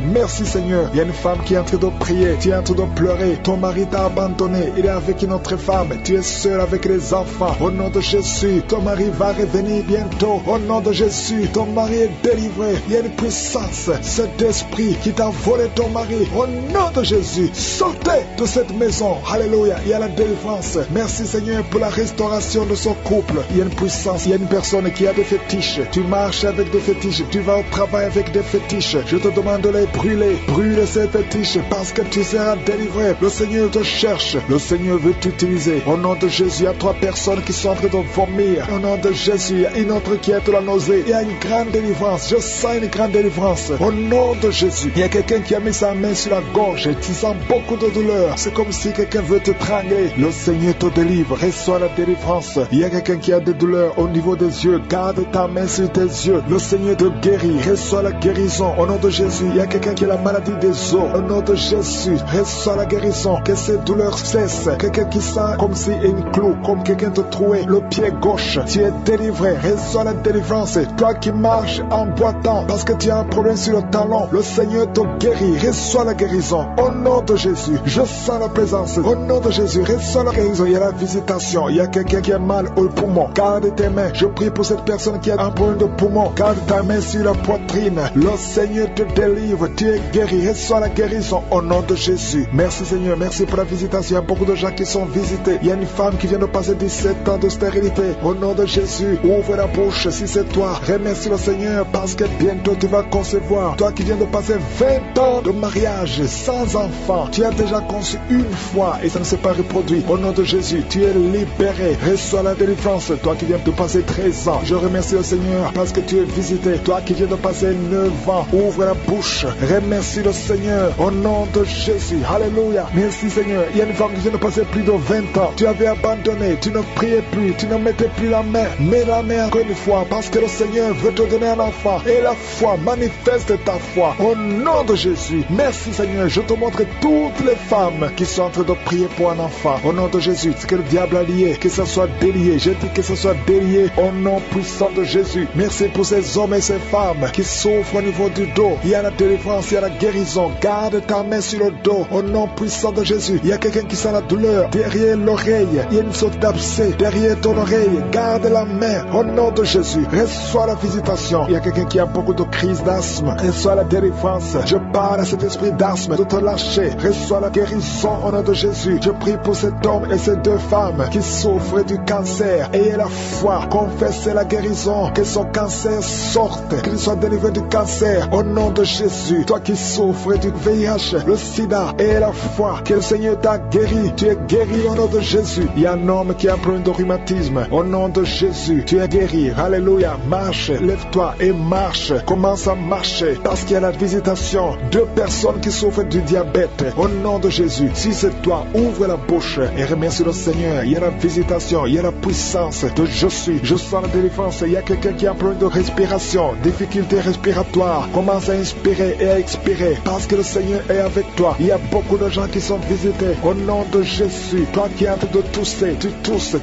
Merci Seigneur. Il y a une femme qui est en train de prier. Tu es en train de pleurer. Ton mari t'a abandonné. Il est avec une autre femme. Tu es seul avec les enfants. Au nom de Jésus, ton mari va revenir bientôt. Au nom de Jésus, ton mari est délivré. Il y a une puissance. Cet esprit qui t'a volé ton mari. Au nom de Jésus, sortez de cette maison. Alléluia. Il y a la délivrance. Merci Seigneur pour la restauration de son couple. Il y a une puissance. Il y a une personne qui a des fétiches. Tu marches avec des fétiches. Tu vas au travail avec des fétiches. Je te demande de les brûler. Brûle ces fétiches parce que tu seras délivré. Le Seigneur te cherche. Le Seigneur veut t'utiliser. Au nom de Jésus, il y a 3 personnes qui sont en train de vomir. Au nom de Jésus, il y a une autre qui est de la nausée. Il y a une grande délivrance. Je sens une grande délivrance. Au nom de Jésus, il y a quelqu'un qui a mis sa main sur la gorge et tu sens beaucoup de douleur. C'est comme si quelqu'un veut te trangler. Le Seigneur te délivre. Reçois la délivrance. Il y a quelqu'un qui a des douleurs au niveau des yeux. Garde ta main sur tes yeux. Le Seigneur te guérit. Reçois la guérison. Au nom de Jésus, il y a quelqu'un qui a la maladie des os. Au nom de Jésus, reçois la guérison. Que ces douleurs cessent. Quelqu'un qui sent comme si une clou, comme quelqu'un te trouait le pied gauche. Tu es délivré. Reçois la délivrance. Toi qui marches en boitant parce que tu as un problème sur le talon, le Seigneur te guérit. Reçois la guérison. Au nom de Jésus, je sens la présence. Au nom de Jésus, reçois la guérison. Il y a la visitation. Il y a quelqu'un qui a mal au poumon. Garde tes mains. Je prie pour cette personne qui a un problème de poumon. Garde ta main sur la poitrine. Le Seigneur te délivre. Tu es guéri. Reçois la guérison au nom de Jésus. Merci Seigneur. Merci pour la visitation. Il y a beaucoup de gens qui sont visités. Il y a une femme qui vient de passer 17 ans de stérilité. Au nom de Jésus, ouvre la bouche si c'est toi. Remercie le Seigneur parce que bientôt tu vas concevoir. Toi qui viens de passer 20 ans de mariage sans enfant. Tu as déjà conçu une fois et ça ne s'est pas reproduit. Au nom de Jésus, tu es libéré. Reçois la délivrance. Toi qui viens de passer 13 ans. Je remercie le Seigneur parce que tu es visité. Toi qui viens de passer 9 ans. Ouvre la bouche. Remercie le Seigneur. Au nom de Jésus. Alléluia. Merci Seigneur. Il y a une femme qui vient de passer plus de 20 ans. Tu avais abandonné. Tu ne priais plus. Tu ne mettais plus la main. Mets la main encore une fois parce que le Seigneur veut te donner un enfant. Et la foi, manifeste ta foi. Au nom de Jésus. Merci Seigneur. Je te montre toutes les femmes qui sont en train de prier pour un enfant. Au nom de Jésus. Ce que le diable a lié, que ça soit délié. Je dis que ça soit délié au nom puissant de Jésus. Merci pour ces hommes et ces femmes qui souffrent au niveau du dos. Il y a la délivrance, il y a la guérison. Garde ta main sur le dos. Au nom puissant de Jésus. Il y a quelqu'un qui sent la douleur derrière l'oreille. Il y a une sorte d'abcès derrière ton oreille. Garde la main. Au nom de Jésus. Reçois la visitation. Il y a quelqu'un qui a beaucoup de crises d'asthme. Reçois la délivrance. Je parle à cet esprit d'asthme de te lâcher. Reçois la guérison au nom de Jésus. Je prie pour cet homme et ces 2 femmes qui souffrent du cancer. Ayez la foi. Confessez la guérison. Que son cancer sorte. Qu'il soit délivré du cancer au nom de Jésus. Toi qui souffres du VIH, le sida, ayez la foi que le Seigneur t'a guéri. Tu es guéri au nom de Jésus. Il y a un homme qui a un problème de rhumatisme. Au nom de Jésus, tu es guéri. Alléluia. Marche, lève-toi et marche. Commence à marcher parce qu'il y a la visitation. 2 personnes qui souffrent du diabète. Au nom de Jésus, si c'est toi, ouvre la bouche et remercie le Seigneur. Il y a la visitation, il y a la puissance de je suis. Je sens la délivrance. Il y a quelqu'un qui a un problème de respiration, difficulté respiratoire. Commence à inspirer et à expirer parce que le Seigneur est avec toi. Il y a beaucoup de gens qui sont visités. Au nom de Jésus, toi qui es en train de tousser, tu tousses.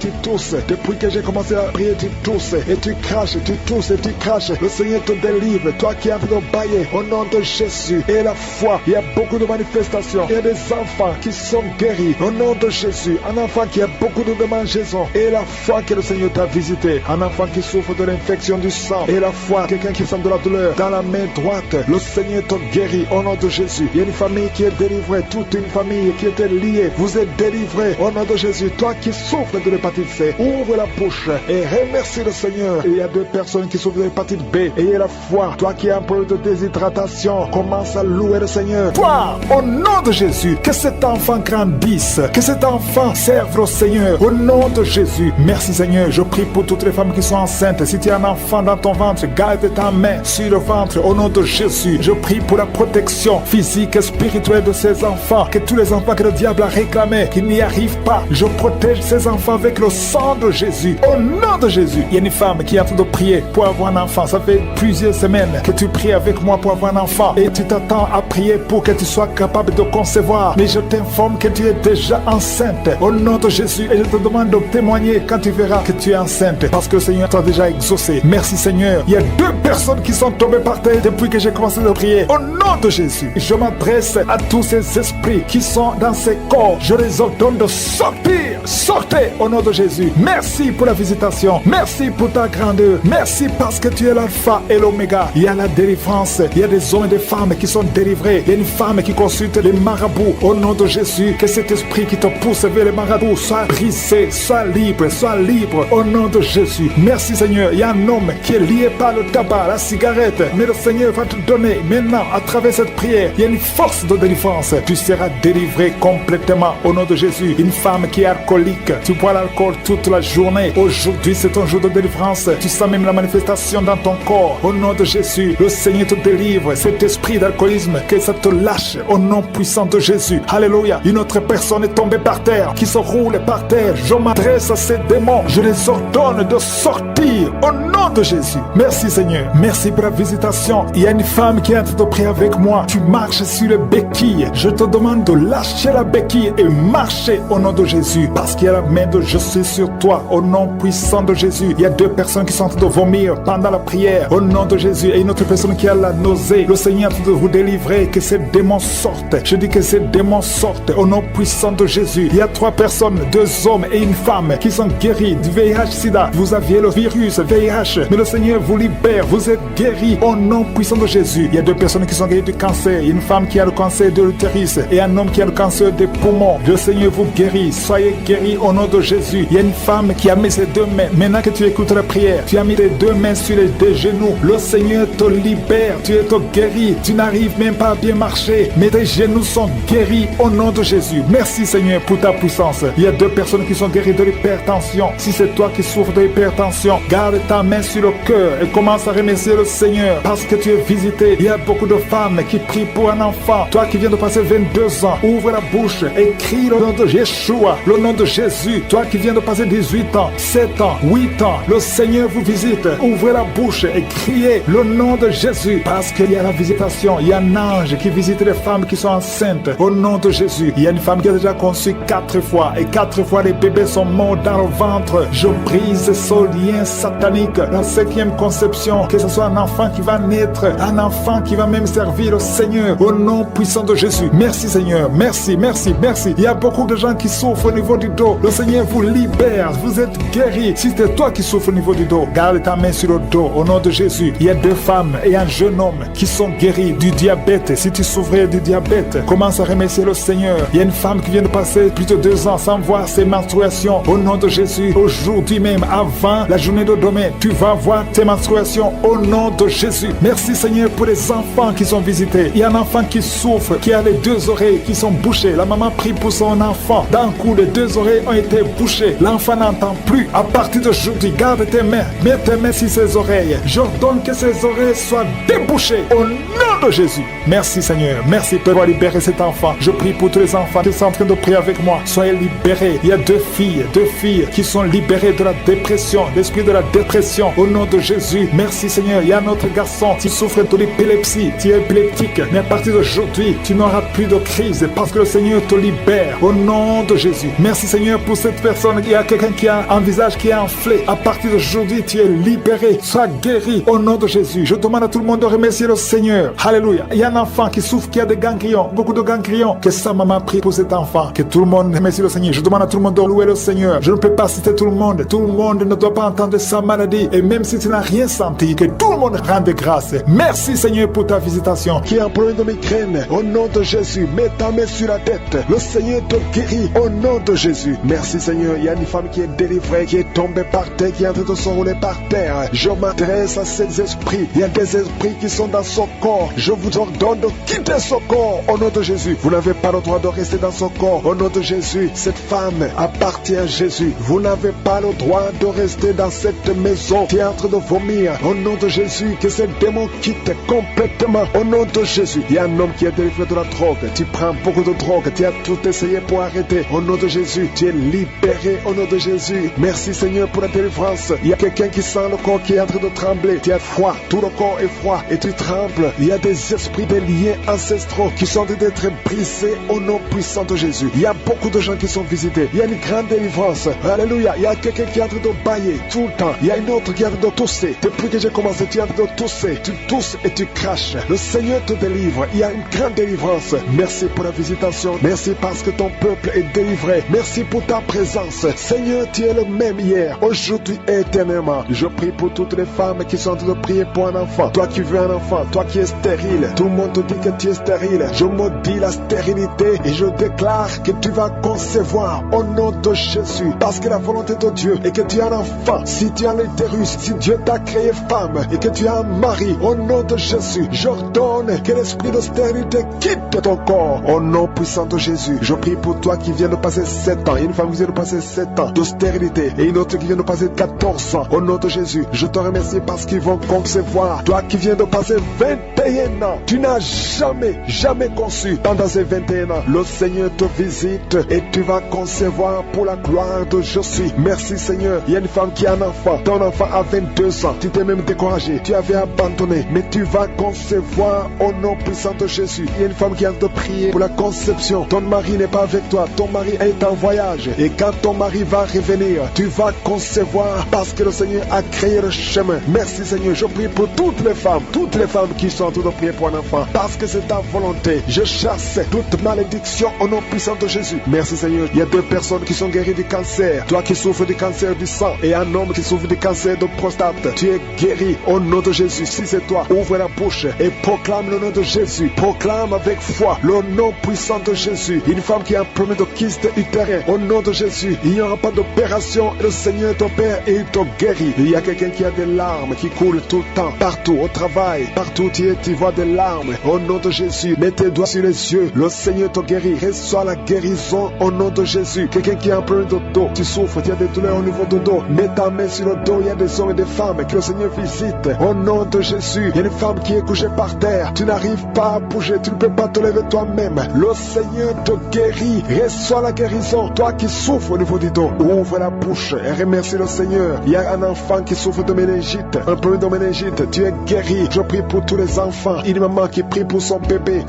Depuis que j'ai commencé à prier, tu tousses et tu craches, tu tousses et tu craches. Le Seigneur te délivre. Toi qui es en train de bailler, au nom de Jésus. Et la foi, il y a beaucoup de manifestations. Il y a des enfants qui sont guéris. Au nom de Jésus, un enfant qui a beaucoup de démangeaisons. Et la foi que le Seigneur t'a visité. Un enfant qui souffre de l'infection du sang. Et la foi, quelqu'un qui sent de la douleur dans la main droite. Le Seigneur te guérit au nom de Jésus. Il y a une famille qui est délivrée. Toute une famille qui était liée. Vous êtes délivrés au nom de Jésus. Toi qui souffres de l'hépatite C, ouvre la bouche et remercie le Seigneur. Il y a 2 personnes qui souffrent de l'hépatite B. Ayez la foi. Toi qui as un problème de déshydratation, commence à louer le Seigneur. Toi, au nom de Jésus, que cet enfant grandisse. Que cet enfant serve au Seigneur. Au nom de Jésus. Merci Seigneur. Je prie pour toutes les femmes qui sont enceintes. Si tu as un enfant dans ton ventre, garde ta main sur le ventre. Au nom de Jésus, je prie pour la protection physique et spirituelle de ces enfants. Que tous les enfants que le diable a réclamés, qu'ils n'y arrivent pas. Je protège ces enfants avec le sang de Jésus. Au nom de Jésus. Il y a une femme qui est en train de prier pour avoir un enfant. Ça fait plusieurs semaines que tu pries avec moi pour avoir un enfant. Et tu t'attends à prier pour que tu sois capable de concevoir. Mais je t'informe que tu es déjà enceinte. Au nom de Jésus, et je te demande de témoigner quand tu verras que tu es enceinte. Parce que le Seigneur t'a déjà exaucé. Merci Seigneur. Il y a 2 personnes qui sont tombées par terre depuis que j'ai commencé à prier. Au nom de Jésus, je m'adresse à tous ces esprits qui sont dans ces corps. Je les ordonne de sortir. Sortez au nom de Jésus. Merci pour la visitation. Merci pour ta grandeur. Merci parce que tu es l'alpha et l'oméga. Il y a la délivrance. Il y a des hommes et des femmes qui sont délivrés. Il y a une femme qui consulte les marabouts. Au nom de Jésus, que cet esprit qui te pousse vers les marabouts soit brisé, soit libre, soit libre. Au nom de Jésus. Merci Seigneur. Il y a un homme qui est lié par le tabac, la cigarette. Mais le Seigneur va te donner maintenant, à travers cette prière, il y a une force de délivrance. Tu seras délivré complètement au nom de Jésus. Une femme qui est alcoolique, tu bois l'alcool toute la journée. Aujourd'hui, c'est ton jour de délivrance. Tu sens même la manifestation dans ton corps. Au nom de Jésus, le Seigneur te délivre. Cet esprit d'alcoolisme, que ça te lâche au nom puissant de Jésus. Alléluia. Une autre personne est tombée par terre, qui se roule par terre. Je m'adresse à ces démons. Je les ordonne de sortir au nom de Jésus. Merci Seigneur. Merci pour la visitation. Il y a une femme qui est en train de prier avec moi. Tu marches sur le béquille. Je te demande de lâcher la béquille et marcher au nom de Jésus. Parce qu'il y a la main de je suis sur toi. Au nom puissant de Jésus. Il y a 2 personnes qui sont en train de vomir pendant la prière. Au nom de Jésus. Et une autre personne qui a la nausée. Le Seigneur est en train de vous délivrer. Que ces démons sortent. Je dis que ces démons sortent. Au nom puissant de Jésus. Il y a 3 personnes, 2 hommes et une femme qui sont guéris du VIH-Sida. Vous aviez le virus VIH. Mais le Seigneur vous libère. Vous êtes guéris au nom puissant de Jésus. Il y a 2 personnes qui sont guéries du cancer. Une femme qui a le cancer de l'utérus et un homme qui a le cancer des poumons. Le Seigneur vous guérit. Soyez guéris au nom de Jésus. Il y a une femme qui a mis ses 2 mains. Maintenant que tu écoutes la prière, tu as mis tes 2 mains sur les 2 genoux. Le Seigneur te libère. Tu es guéri. Tu n'arrives même pas à bien marcher. Mais tes genoux sont guéris au nom de Jésus. Merci Seigneur pour ta puissance. Il y a 2 personnes qui sont guéries de l'hypertension. Si c'est toi qui souffres de l'hypertension, garde ta main sur le cœur et commence à remercier le Seigneur parce que tu es visité. Il y a beaucoup de femmes qui prient pour un enfant. Toi qui viens de passer 22 ans, ouvre la bouche et crie le nom de Yeshua, le nom de Jésus. Toi qui viens de passer 18 ans, 7 ans, 8 ans, le Seigneur vous visite. Ouvrez la bouche et criez le nom de Jésus parce qu'il y a la visitation. Il y a un ange qui visite les femmes qui sont enceintes. Au nom de Jésus, il y a une femme qui a déjà conçu 4 fois et 4 fois les bébés sont morts dans le ventre. Je brise ce lien satanique. La 5e conception, que ce soit un enfant qui va naître, un enfant qui va même servir le Seigneur au nom puissant de Jésus. Merci Seigneur, merci, merci, merci. Il y a beaucoup de gens qui souffrent au niveau du dos. Le Seigneur vous libère, vous êtes guéris. Si c'est toi qui souffres au niveau du dos, garde ta main sur le dos au nom de Jésus. Il y a 2 femmes et un jeune homme qui sont guéris du diabète. Si tu souffrais du diabète, commence à remercier le Seigneur. Il y a une femme qui vient de passer plus de 2 ans sans voir ses menstruations. Au nom de Jésus, aujourd'hui même, avant la journée de demain, tu vas voir tes menstruations au nom de Jésus. Merci Seigneur pour les enfants qui sont visités. Il y a un enfant qui souffre, qui a les 2 oreilles qui sont bouchées. La maman prie pour son enfant. D'un coup, les 2 oreilles ont été bouchées. L'enfant n'entend plus. À partir d'aujourd'hui, garde tes mains. Mets tes mains sur ses oreilles. J'ordonne que ses oreilles soient débouchées au nom de Jésus. Merci Seigneur. Merci pour libérer cet enfant. Je prie pour tous les enfants qui sont en train de prier avec moi. Soyez libérés. Il y a 2 filles qui sont libérées de la dépression, l'esprit de la dépression au nom de Jésus. Merci Seigneur. Il y a un autre garçon qui souffre de l'épilepsie. Tu es épileptique. Mais à partir d'aujourd'hui, tu n'auras plus de crise parce que le Seigneur te libère au nom de Jésus. Merci Seigneur pour cette personne. Il y a quelqu'un qui a un visage qui est enflé. À partir d'aujourd'hui, tu es libéré. Sois guéri au nom de Jésus. Je demande à tout le monde de remercier le Seigneur. Alléluia. Il y a un enfant qui souffre, qui a des ganglions, beaucoup de ganglions. Que sa maman prie pour cet enfant. Que tout le monde remercie le Seigneur. Je demande à tout le monde de louer le Seigneur. Je ne peux pas citer tout le monde. Tout le monde ne doit pas entendre sa maladie. Et même si tu n'as rien senti, que tout le monde rende grâce. Merci Seigneur pour ta visitation. Qui a un problème de migraine, au nom de Jésus, mets ta main sur la tête. Le Seigneur te guérit au nom de Jésus. Merci Seigneur. Il y a une femme qui est délivrée, qui est tombée par terre, qui est en train de se rouler par terre. Je m'adresse à ces esprits. Il y a des esprits qui sont dans son corps. Je vous ordonne de quitter son corps au nom de Jésus. Vous n'avez pas le droit de rester dans son corps au nom de Jésus. Cette femme appartient à Jésus. Vous n'avez pas le droit de rester dans cette maison qui est en train de vomir. Au nom de Jésus, que ces démons quittent complètement au nom de Jésus. Il y a un homme qui est délivré de la drogue. Tu prends beaucoup de drogue. Tu as tout essayé pour arrêter. Au nom de Jésus, Jésus, tu es libéré au nom de Jésus. Merci Seigneur pour la délivrance. Il y a quelqu'un qui sent le corps qui est en train de trembler. Tu as froid, tout le corps est froid et tu trembles. Il y a des esprits, des liens ancestraux qui sont en train d'être brisés au nom puissant de Jésus. Il y a beaucoup de gens qui sont visités. Il y a une grande délivrance. Alléluia. Il y a quelqu'un qui est en train de bailler tout le temps. Il y a une autre qui est en train de tousser. Depuis que j'ai commencé, tu es en train de tousser. Tu tousses et tu craches. Le Seigneur te délivre. Il y a une grande délivrance. Merci pour la visitation. Merci parce que ton peuple est délivré. Merci pour ta présence. Seigneur, tu es le même hier, aujourd'hui et éternellement. Je prie pour toutes les femmes qui sont en train de prier pour un enfant. Toi qui veux un enfant, toi qui es stérile. Tout le monde te dit que tu es stérile. Je maudis la stérilité et je déclare que tu vas concevoir au nom de Jésus. Parce que la volonté de Dieu est que tu as un enfant. Si tu as l'utérus, si Dieu t'a créé femme et que tu as un mari, au nom de Jésus, j'ordonne que l'esprit de stérilité quitte ton corps. Au nom puissant de Jésus, je prie pour toi qui viens de passer 7 ans. Il y a une femme qui vient de passer 7 ans de stérilité et une autre qui vient de passer 14 ans. Au nom de Jésus, je te remercie parce qu'ils vont concevoir. Toi qui viens de passer 21 ans, tu n'as jamais conçu. Pendant ces 21 ans, le Seigneur te visite et tu vas concevoir pour la gloire de Jésus. Merci Seigneur. Il y a une femme qui a un enfant. Ton enfant a 22 ans. Tu t'es même découragé. Tu avais abandonné. Mais tu vas concevoir au nom puissant de Jésus. Il y a une femme qui a de prier pour la conception. Ton mari n'est pas avec toi. Ton mari est en voyage. Et quand ton mari va revenir, tu vas concevoir parce que le Seigneur a créé le chemin. Merci Seigneur. Je prie pour toutes les femmes qui sont en train de prier pour un enfant. Parce que c'est ta volonté. Je chasse toute malédiction au nom puissant de Jésus. Merci Seigneur. Il y a 2 personnes qui sont guéries du cancer. Toi qui souffres du cancer du sang et un homme qui souffre du cancer de prostate. Tu es guéri au nom de Jésus. Si c'est toi, ouvre la bouche et proclame le nom de Jésus. Proclame avec foi le nom puissant de Jésus. Une femme qui a un problème de kyste utérin. Au nom de Jésus, il n'y aura pas d'opération. Le Seigneur ton Père et il te guérit. Il y a quelqu'un qui a des larmes qui coulent tout le temps. Partout, au travail, partout où tu es, tu vois des larmes. Au nom de Jésus, mets tes doigts sur les yeux. Le Seigneur te guérit. Reçois la guérison au nom de Jésus. Quelqu'un qui a un problème de dos, tu souffres, tu as des douleurs au niveau du dos. Mets ta main sur le dos. Il y a des hommes et des femmes que le Seigneur visite. Au nom de Jésus, il y a une femme qui est couchée par terre. Tu n'arrives pas à bouger, tu ne peux pas te lever toi-même. Le Seigneur te guérit. Reçois la guérison. Toi qui souffres au niveau du dos, ouvre la bouche et remercie le Seigneur. Il y a un enfant qui souffre de méningite, un peu de méningite. Tu es guéri. Je prie pour tous les enfants. Une maman qui prie pour son bébé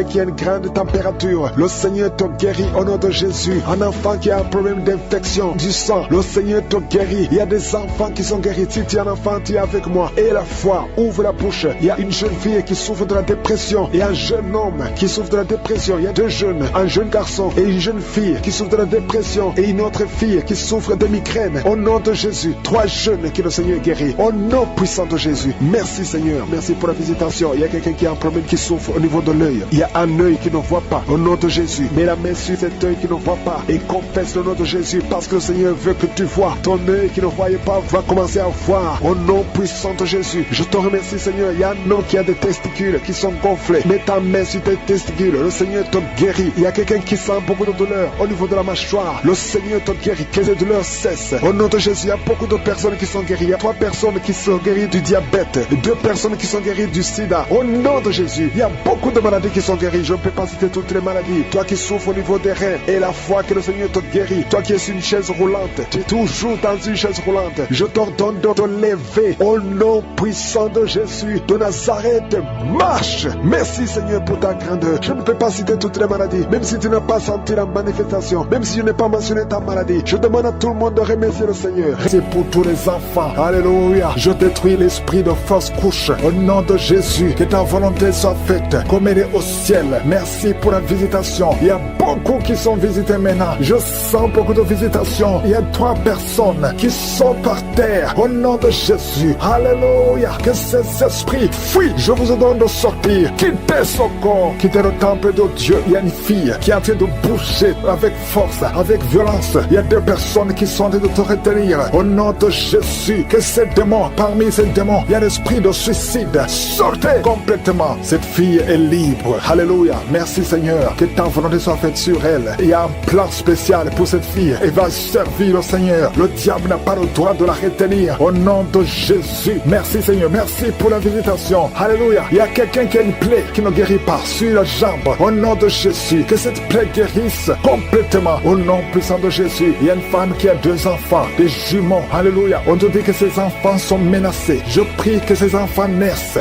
qui a une grande température. Le Seigneur te guérit au nom de Jésus. Un enfant qui a un problème d'infection du sang, le Seigneur te guérit. Il y a des enfants qui sont guéris. Si tu es un enfant, tu es avec moi. Et la foi, ouvre la bouche. Il y a une jeune fille qui souffre de la dépression et un jeune homme qui souffre de la dépression. Il y a 2 jeunes, un jeune garçon et une jeune fille qui souffre de la dépression et une autre fille qui souffre de migraine. Au nom de Jésus, 3 jeunes que le Seigneur guérit. Au nom puissant de Jésus. Merci Seigneur. Merci pour la visitation. Il y a quelqu'un qui a un problème qui souffre au niveau de l'œil. Il y a un œil qui ne voit pas. Au nom de Jésus, mets la main sur cet œil qui ne voit pas et confesse le nom de Jésus parce que le Seigneur veut que tu vois. Ton œil qui ne voyait pas va commencer à voir. Au nom puissant de Jésus, je te remercie Seigneur. Il y a un homme qui a des testicules qui sont gonflés. Mets ta main sur tes testicules. Le Seigneur te guérit. Il y a quelqu'un qui sent beaucoup de douleur au niveau de la mâchoire. Le Seigneur te guérit. Que ces douleurs cessent. Au nom de Jésus, il y a beaucoup de personnes qui sont guéries. Il y a 3 personnes qui sont guéries du diabète, 2 personnes qui sont guéries du sida. Au nom de Jésus, il y a beaucoup de maladies qui sont guéries. Je ne peux pas citer toutes les maladies. Toi qui souffres au niveau des reins et la foi que le Seigneur te guérit. Toi qui es sur une chaise roulante, tu es toujours dans une chaise roulante. Je t'ordonne de te lever au nom puissant de Jésus de Nazareth. Marche. Merci Seigneur pour ta grandeur. Je ne peux pas citer toutes les maladies. Même si tu n'as pas senti la manifestation, même si je n'ai pas mentionné ta maladie, je demande à tout le monde de remercier le Seigneur. C'est pour tous les enfants. Alléluia. Je détruis l'esprit de fausse couche. Au nom de Jésus, que ta volonté soit faite comme elle est au ciel. Merci pour la visitation. Il y a beaucoup qui sont visités maintenant. Je sens beaucoup de visitations. Il y a 3 personnes qui sont par terre. Au nom de Jésus. Alléluia. Que ces esprits fuient. Je vous ordonne de sortir. Quittez ce corps. Quittez le temple de Dieu. Il y a une fille qui est en train de bouger avec force, avec violence. Il y a 2 personnes qui sont en train de te retenir. Au nom de Jésus. Que ces démons, parmi ces démons, il y a l'esprit de suicide. Sortez complètement. Cette fille est libre. Alléluia. Merci Seigneur. Que ta volonté soit faite sur elle. Il y a un plan spécial pour cette fille. Elle va servir le Seigneur. Le diable n'a pas le droit de la retenir. Au nom de Jésus. Merci Seigneur. Merci pour la visitation. Alléluia. Il y a quelqu'un qui a une plaie qui ne guérit pas sur la jambe. Au nom de Jésus. Que cette plaie guérisse complètement. toi. Au nom puissant de Jésus, il y a une femme qui a 2 enfants, des jumeaux. Alléluia. On te dit que ces enfants sont menacés. Je prie que ces enfants naissent,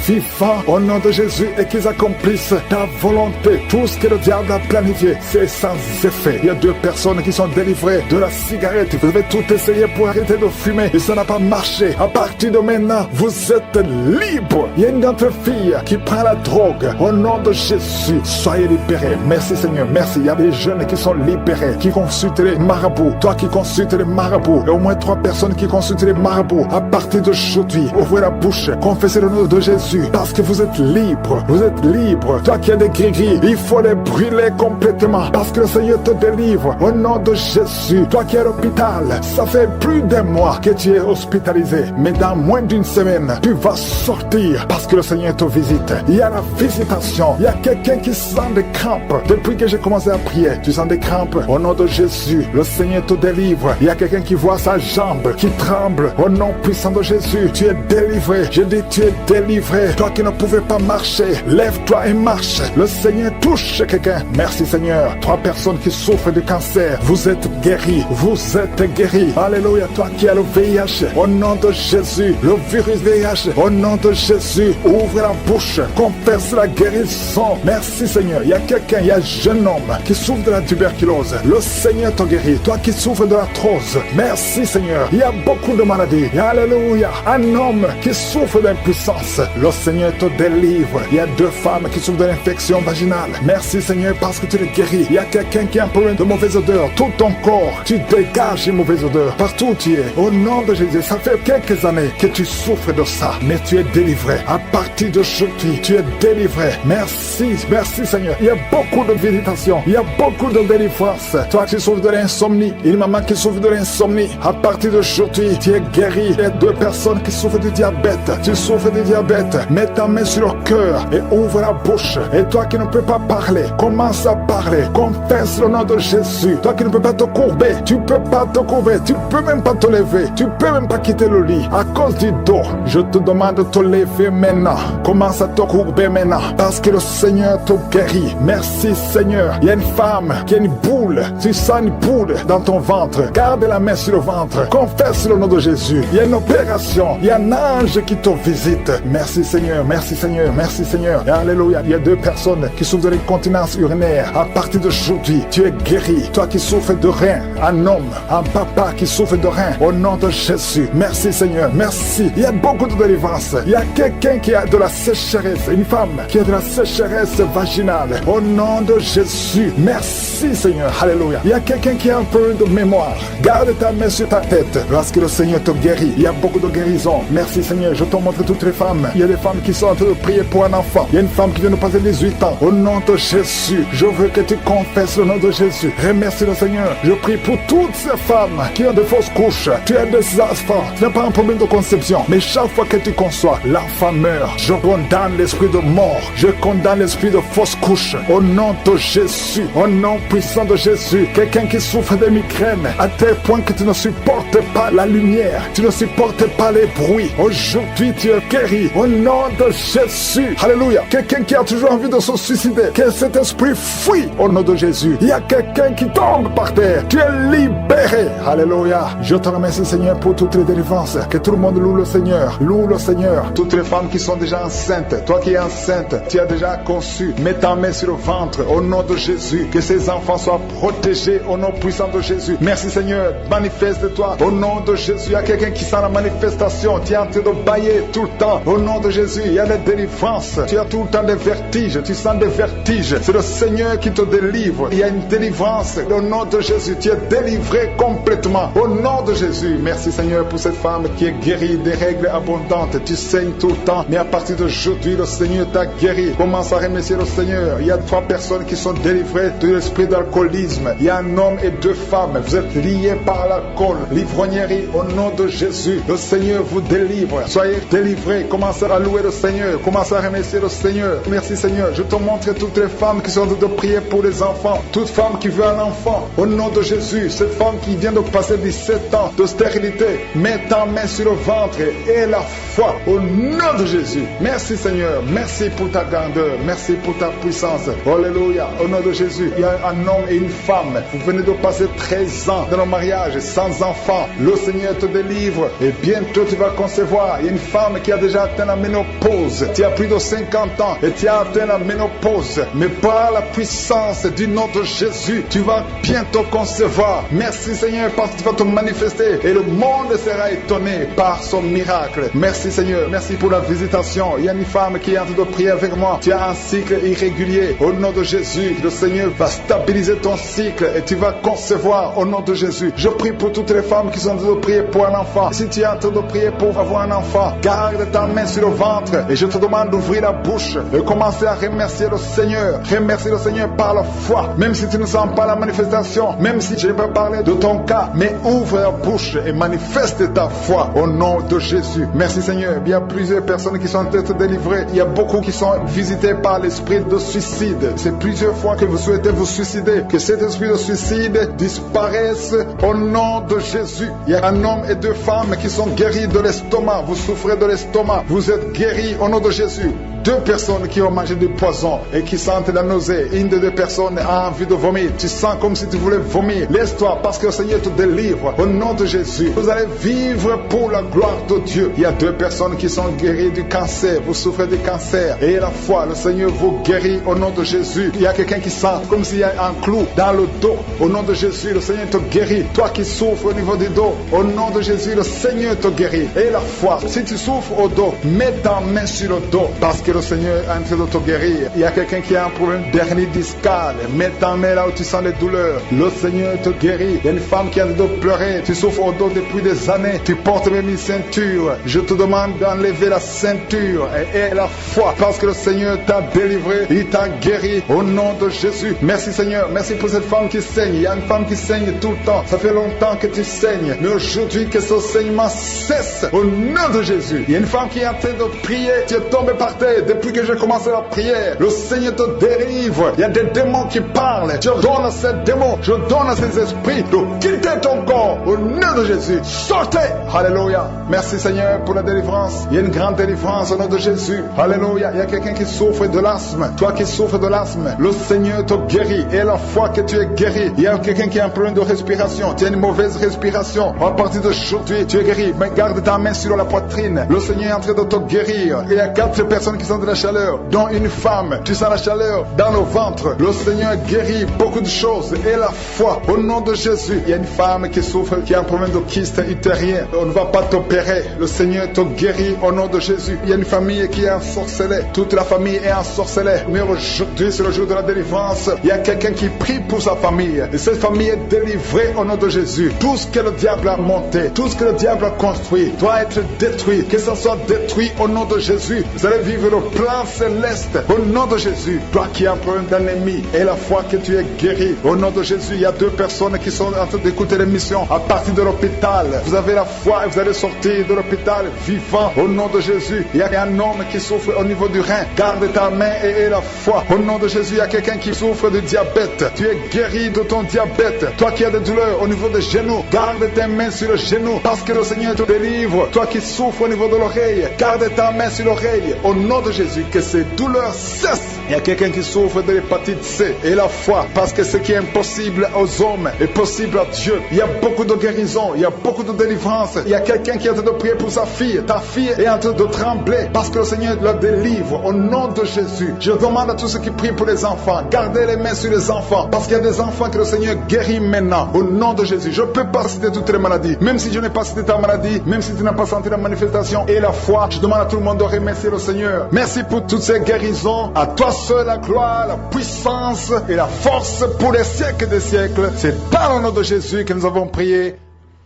vivants au nom de Jésus et qu'ils accomplissent ta volonté. Tout ce que le diable a planifié, c'est sans effet. Il y a 2 personnes qui sont délivrées de la cigarette. Vous avez tout essayé pour arrêter de fumer et ça n'a pas marché. À partir de maintenant, vous êtes libre. Il y a une autre fille qui prend la drogue. Au nom de Jésus, soyez libérés. Merci Seigneur, merci. Il y a des jeunes qui sont libérés, qui consultent les marabouts. Toi qui consultes les marabouts, et au moins 3 personnes qui consultent les marabouts. À partir d'aujourd'hui, ouvrez la bouche, confessez le nom de Jésus, parce que vous êtes libre. Vous êtes libre. Toi qui as des gris-gris, il faut les brûler complètement, parce que le Seigneur te délivre. Au nom de Jésus, toi qui es à l'hôpital, ça fait plus d'1 mois que tu es hospitalisé, mais dans moins d'1 semaine, tu vas sortir, parce que le Seigneur te visite. Il y a la visitation. Il y a quelqu'un qui sent des crampes. Depuis que j'ai commencé à prier, tu sens des crampes. Au nom de Jésus, le Seigneur te délivre. Il y a quelqu'un qui voit sa jambe qui tremble. Au nom puissant de Jésus, tu es délivré. Je dis, tu es délivré. Toi qui ne pouvais pas marcher, lève-toi et marche. Le Seigneur touche quelqu'un. Merci Seigneur. 3 personnes qui souffrent de cancer, vous êtes guéris. Vous êtes guéris. Alléluia. Toi qui as le VIH, au nom de Jésus, le virus VIH, au nom de Jésus, ouvre la bouche, confesse la guérison. Merci Seigneur. Il y a quelqu'un, il y a un jeune homme qui souffre de la tuberculose. Le Seigneur te guérit. Toi qui souffres de l'arthrose, merci Seigneur. Il y a beaucoup de maladies. Alléluia. Un homme qui souffre d'impuissance, le Seigneur te délivre. Il y a 2 femmes qui souffrent de l'infection vaginale. Merci Seigneur parce que tu les guéris. Il y a quelqu'un qui a un problème de mauvaise odeur. Tout ton corps, tu dégages une mauvaise odeur. Partout où tu es, au nom de Jésus, ça fait quelques années que tu souffres de ça, mais tu es délivré. À partir d'aujourd'hui, tu es délivré. Merci, merci Seigneur. Il y a beaucoup de visitation. Il y a beaucoup de délivrance. Toi qui souffres de l'insomnie, une maman qui souffre de l'insomnie, à partir d'aujourd'hui, tu es guéri. Il y a 2 personnes qui souffrent du diabète. Tu souffres du diabète. Mets ta main sur le cœur et ouvre la bouche. Et toi qui ne peux pas parler, commence à parler. Confesse le nom de Jésus. Toi qui ne peux pas te courber, tu peux pas te courber. Tu peux même pas te lever. Tu peux même pas quitter le lit à cause du dos. Je te demande de te lever maintenant. Commence à te courber maintenant, parce que le Seigneur te guérit. Merci Seigneur. Il y a une femme qui a une boule. Tu sens une boule dans ton ventre. Garde la main sur le ventre. Confesse le nom de Jésus. Il y a une opération. Il y a un ange qui te visite. Merci Seigneur. Merci Seigneur. Merci Seigneur. Et alléluia. Il y a 2 personnes qui souffrent de l'incontinence urinaire. À partir d'aujourd'hui, tu es guéri. Toi qui souffres de rein, un homme, un papa qui souffre de rein, au nom de Jésus. Merci Seigneur. Merci. Il y a beaucoup de délivrance. Il y a quelqu'un qui a de la sécheresse. Une femme qui a de la sécheresse vaginale. Au nom de Jésus. Merci Seigneur. Alléluia. Il y a quelqu'un qui a un peu de mémoire. Garde ta main sur ta tête parce que le Seigneur te guérit. Il y a beaucoup de guérison. Merci Seigneur. Je te montre toutes les femmes. Il y a des femmes qui sont en train de prier pour un enfant. Il y a une femme qui vient de passer 18 ans. Au nom de Jésus, je veux que tu confesses le nom de Jésus. Remercie le Seigneur. Je prie pour toutes ces femmes qui ont de fausses couches. Tu as des enfants. Tu n'as pas un problème de conception. Mais chaque fois que tu conçois, l'enfant meurt. Je condamne l'esprit de mort. Je condamne l'esprit de fausse couche. Au nom de Jésus. Au nom puissant de Jésus. Quelqu'un qui souffre de migraines à tel point que tu ne supportes pas la lumière. Tu ne supportes pas les bruits. Aujourd'hui, tu es guéri. Au nom de Jésus. Alléluia. Quelqu'un qui a toujours envie de se suicider. Que cet esprit fuit au nom de Jésus. Il y a quelqu'un qui tombe par terre. Tu es libéré. Alléluia. Je te remercie Seigneur pour toutes les délivrances. Que tout le monde loue le Seigneur. Loue le Seigneur. Toutes les femmes qui sont déjà enceintes. Toi qui es enceinte, tu as déjà conçu. Mets ta main sur le ventre. Au nom de Jésus. Que ces enfants soient protégés au nom puissant de Jésus. Merci Seigneur. Manifeste-toi. Au nom de Jésus. Il y a quelqu'un qui sent la manifestation. Tu es en train de bailler tout le temps. Au nom de Jésus. Il y a des délivrances. Tu as tout le temps des vertiges. Tu sens des vertiges. C'est le Seigneur qui te délivre. Il y a une délivrance. Au nom de Jésus. Tu es délivré complètement. Au nom de Jésus. Merci Seigneur pour cette femme qui est guérie des règles abondantes. Tu saignes tout le temps. Mais à partir d'aujourd'hui, le Seigneur t'a guéri. Commence à remercier le Seigneur. Il y a 3 personnes qui sont délivrées de l'esprit d'alcoolisme. Il y a un homme et 2 femmes. Vous êtes liés par l'alcool. L'ivrognerie. Au nom de Jésus. Le Seigneur vous délivre. Soyez délivrés. Commencez à louer le Seigneur. Commencez à remercier le Seigneur. Merci Seigneur. Je te montre toutes les femmes qui sont en train de prier pour les enfants. Toute femme qui veut un enfant. Au nom de Jésus. Cette femme qui vient de passer 17 ans de stérilité. Mets ta main sur le ventre et la foi. Au nom de Jésus. Merci Seigneur. Merci pour ta grandeur. Merci pour ta puissance. Alléluia. Au nom de Jésus. Jésus, il y a un homme et une femme. Vous venez de passer 13 ans dans le mariage sans enfant. Le Seigneur te délivre et bientôt tu vas concevoir. Il y a une femme qui a déjà atteint la ménopause. Tu as plus de 50 ans et tu as atteint la ménopause. Mais par la puissance du nom de Jésus, tu vas bientôt concevoir. Merci Seigneur parce que tu vas te manifester et le monde sera étonné par son miracle. Merci Seigneur, merci pour la visitation. Il y a une femme qui est en train de prier avec moi. Tu as un cycle irrégulier. Au nom de Jésus, le Seigneur va stabiliser ton cycle et tu vas concevoir au nom de Jésus. Je prie pour toutes les femmes qui sont en train de prier pour un enfant. Si tu es en train de prier pour avoir un enfant, garde ta main sur le ventre et je te demande d'ouvrir la bouche et commencer à remercier le Seigneur. Remercier le Seigneur par la foi. Même si tu ne sens pas la manifestation, même si je ne peux parler de ton cas, mais ouvre la bouche et manifeste ta foi au nom de Jésus. Merci Seigneur. Il y a plusieurs personnes qui sont en train de délivrer. Il y a beaucoup qui sont visités par l'esprit de suicide. C'est plusieurs fois que vous souhaitez vous suicider. Que cet esprit de suicide disparaisse au nom de Jésus. Il y a un homme et deux femmes qui sont guéris de l'estomac. Vous souffrez de l'estomac. Vous êtes guéris au nom de Jésus. Deux personnes qui ont mangé du poison et qui sentent la nausée. Une des deux personnes a envie de vomir. Tu sens comme si tu voulais vomir. Laisse-toi parce que le Seigneur te délivre au nom de Jésus. Vous allez vivre pour la gloire de Dieu. Il y a deux personnes qui sont guéries du cancer. Vous souffrez du cancer. Et la foi, le Seigneur vous guérit au nom de Jésus. Il y a quelqu'un qui sent comme s'il y a un clou dans le dos. Au nom de Jésus, le Seigneur te guérit. Toi qui souffres au niveau du dos, au nom de Jésus, le Seigneur te guérit. Et la foi, si tu souffres au dos, mets ta main sur le dos parce que le Seigneur est en train de te guérir. Il y a quelqu'un qui a un problème d'hernie discale. Mets ta main là où tu sens les douleurs. Le Seigneur te guérit. Il y a une femme qui a de pleurer. Tu souffres au dos depuis des années. Tu portes même une ceinture. Je te demande d'enlever la ceinture et la foi parce que le Seigneur t'a délivré. Il t'a guéri au nom de Jésus. Merci Seigneur. Merci pour cette femme qui saigne. Il y a une femme qui saigne tout le temps. Ça fait longtemps que tu saignes. Mais aujourd'hui que ce saignement cesse au nom de Jésus. Il y a une femme qui est en train de prier. Tu es tombé par terre. Depuis que j'ai commencé la prière, le Seigneur te délivre. Il y a des démons qui parlent. Je donne à ces démons, je donne à ces esprits de quitter ton corps au nom de Jésus. Sortez. Alléluia. Merci Seigneur pour la délivrance. Il y a une grande délivrance au nom de Jésus. Alléluia. Il y a quelqu'un qui souffre de l'asthme. Toi qui souffres de l'asthme, le Seigneur te guérit. Et la fois que tu es guéri, il y a quelqu'un qui a un problème de respiration. Tu as une mauvaise respiration. À partir d'aujourd'hui, tu es guéri. Mais garde ta main sur la poitrine. Le Seigneur est en train de te guérir. Il y a 4 personnes qui sont de la chaleur, dont une femme. Tu sens la chaleur dans le ventre. Le Seigneur guérit beaucoup de choses. Et la foi, au nom de Jésus. Il y a une femme qui souffre, qui a un problème de kyste utérien. On ne va pas t'opérer. Le Seigneur te guérit au nom de Jésus. Il y a une famille qui est ensorcelée. Toute la famille est ensorcelée. Mais aujourd'hui, c'est le jour de la délivrance. Il y a quelqu'un qui prie pour sa famille. Et cette famille est délivrée au nom de Jésus. Tout ce que le diable a monté, tout ce que le diable a construit, doit être détruit. Que ça soit détruit au nom de Jésus. Vous allez vivre le plan céleste au nom de Jésus. Toi qui as un problème d'ennemi et la foi que tu es guéri au nom de Jésus. Il y a 2 personnes qui sont en train d'écouter l'émission à partir de l'hôpital. Vous avez la foi et vous allez sortir de l'hôpital vivant au nom de Jésus. Il y a un homme qui souffre au niveau du rein. Garde ta main et la foi au nom de Jésus. Il y a quelqu'un qui souffre de diabète. Tu es guéri de ton diabète. Toi qui as des douleurs au niveau des genoux, garde tes mains sur le genou parce que le Seigneur te délivre. Toi qui souffres au niveau de l'oreille, garde ta main sur l'oreille au nom de Jésus. Que ces douleurs cessent. Il y a quelqu'un qui souffre de l'hépatite C et la foi parce que ce qui est impossible aux hommes est possible à Dieu. Il y a beaucoup de guérison, il y a beaucoup de délivrance. Il y a quelqu'un qui est en train de prier pour sa fille. Ta fille est en train de trembler parce que le Seigneur la délivre au nom de Jésus. Je demande à tous ceux qui prient pour les enfants, gardez les mains sur les enfants parce qu'il y a des enfants que le Seigneur guérit maintenant au nom de Jésus. Je ne peux pas citer toutes les maladies, même si je n'ai pas cité ta maladie, même si tu n'as pas senti la manifestation et la foi. Je demande à tout le monde de remercier le Seigneur. Merci pour toutes ces guérisons. À toi seul la gloire, la puissance et la force pour les siècles des siècles. C'est par le nom de Jésus que nous avons prié.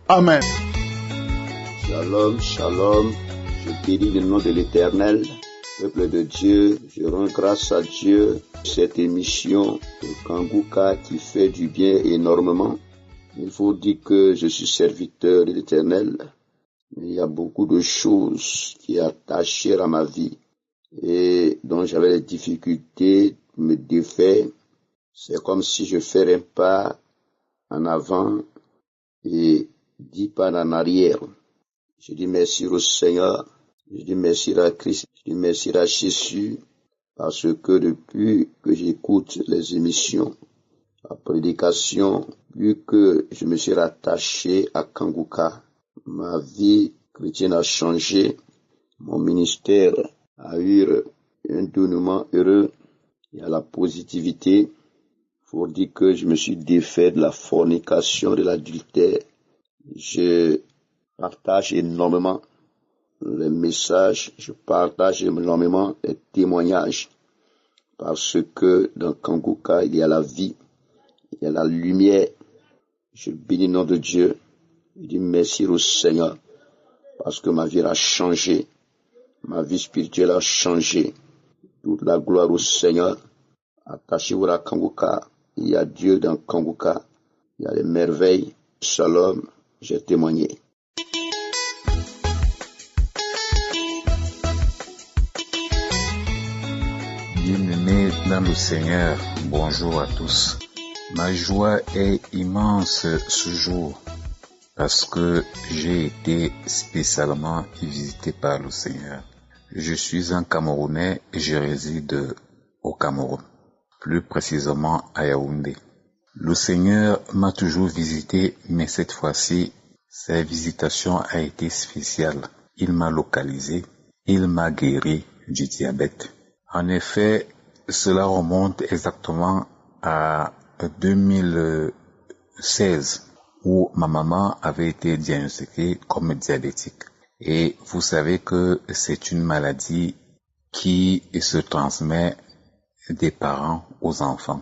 Amen. Shalom, shalom. Je bénis le nom de l'Éternel. Peuple de Dieu, je rends grâce à Dieu pour cette émission de Kangouka qui fait du bien énormément. Il faut dire que je suis serviteur de l'Éternel. Mais il y a beaucoup de choses qui attachent à ma vie et dont j'avais des difficultés de me défaire. C'est comme si je ferais un pas en avant et 10 pas en arrière. Je dis merci au Seigneur, je dis merci à Christ, je dis merci à Jésus, parce que depuis que j'écoute les émissions, la prédication, vu que je me suis rattaché à Kanguka. Ma vie chrétienne a changé, mon ministère a eu un tournement heureux, il y a la positivité. Faut dire que je me suis défait de la fornication, de l'adultère. Je partage énormément les messages, je partage énormément les témoignages, parce que dans Kanguka, il y a la vie, il y a la lumière. Je bénis le nom de Dieu. Je dis merci au Seigneur, parce que ma vie a changé, ma vie spirituelle a changé. Toute la gloire au Seigneur. Attachez-vous à Kanguka. Il y a Dieu dans Kanguka. Il y a les merveilles. Shalom, j'ai témoigné. Bien-aimés dans le Seigneur, bonjour à tous. Ma joie est immense ce jour parce que j'ai été spécialement visité par le Seigneur. Je suis un Camerounais et je réside au Cameroun, plus précisément à Yaoundé. Le Seigneur m'a toujours visité, mais cette fois-ci, sa visitation a été spéciale. Il m'a localisé, il m'a guéri du diabète. En effet, cela remonte exactement à 2016 où ma maman avait été diagnostiquée comme diabétique. Et vous savez que c'est une maladie qui se transmet des parents aux enfants.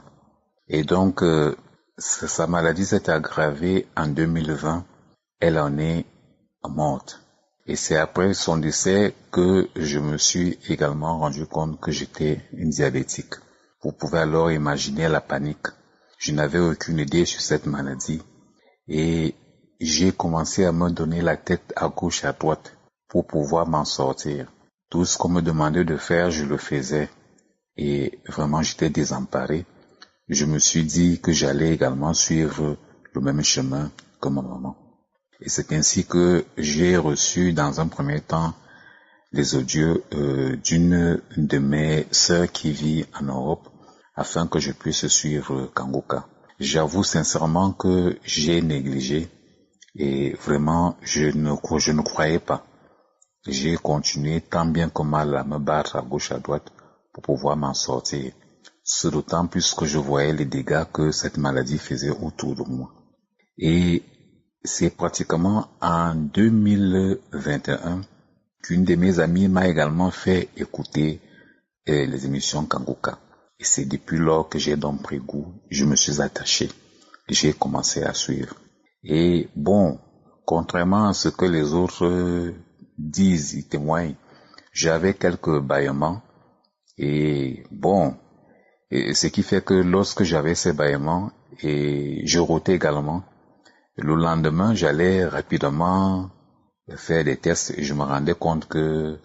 Et donc, sa maladie s'est aggravée en 2020. Elle en est morte. Et c'est après son décès que je me suis également rendu compte que j'étais une diabétique. Vous pouvez alors imaginer la panique. Je n'avais aucune idée sur cette maladie et j'ai commencé à me donner la tête à gauche, à droite pour pouvoir m'en sortir. Tout ce qu'on me demandait de faire, je le faisais et vraiment j'étais désemparé. Je me suis dit que j'allais également suivre le même chemin que ma maman. Et c'est ainsi que j'ai reçu dans un premier temps les audios d'une de mes sœurs qui vit en Europe afin que je puisse suivre Kanguka. J'avoue sincèrement que j'ai négligé et vraiment je ne croyais pas. J'ai continué tant bien que mal à me battre à gauche à droite pour pouvoir m'en sortir. Ce d'autant plus que je voyais les dégâts que cette maladie faisait autour de moi. Et c'est pratiquement en 2021 qu'une de mes amies m'a également fait écouter les émissions Kanguka. Et c'est depuis lors que j'ai donc pris goût, je me suis attaché, j'ai commencé à suivre. Et bon, contrairement à ce que les autres disent, ils témoignent, j'avais quelques bâillements et bon, et ce qui fait que lorsque j'avais ces bâillements et je rotais également, le lendemain, j'allais rapidement faire des tests et je me rendais compte que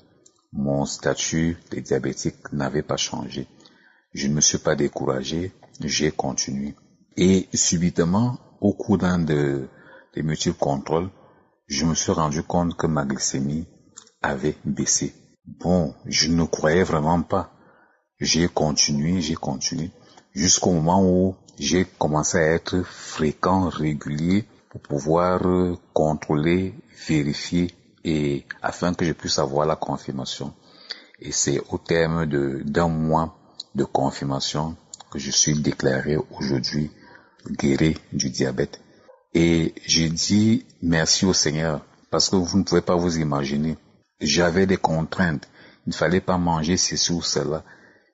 mon statut de diabétique n'avait pas changé. Je ne me suis pas découragé, j'ai continué. Et subitement, au cours d'un des multiples contrôles, je me suis rendu compte que ma glycémie avait baissé. Bon, je ne croyais vraiment pas. J'ai continué, jusqu'au moment où j'ai commencé à être fréquent, régulier, pour pouvoir contrôler, vérifier et afin que je puisse avoir la confirmation. Et c'est au terme d'un mois de confirmation que je suis déclaré aujourd'hui guéri du diabète. Et j'ai dit merci au Seigneur parce que vous ne pouvez pas vous imaginer. J'avais des contraintes. Il ne fallait pas manger ceci ou cela.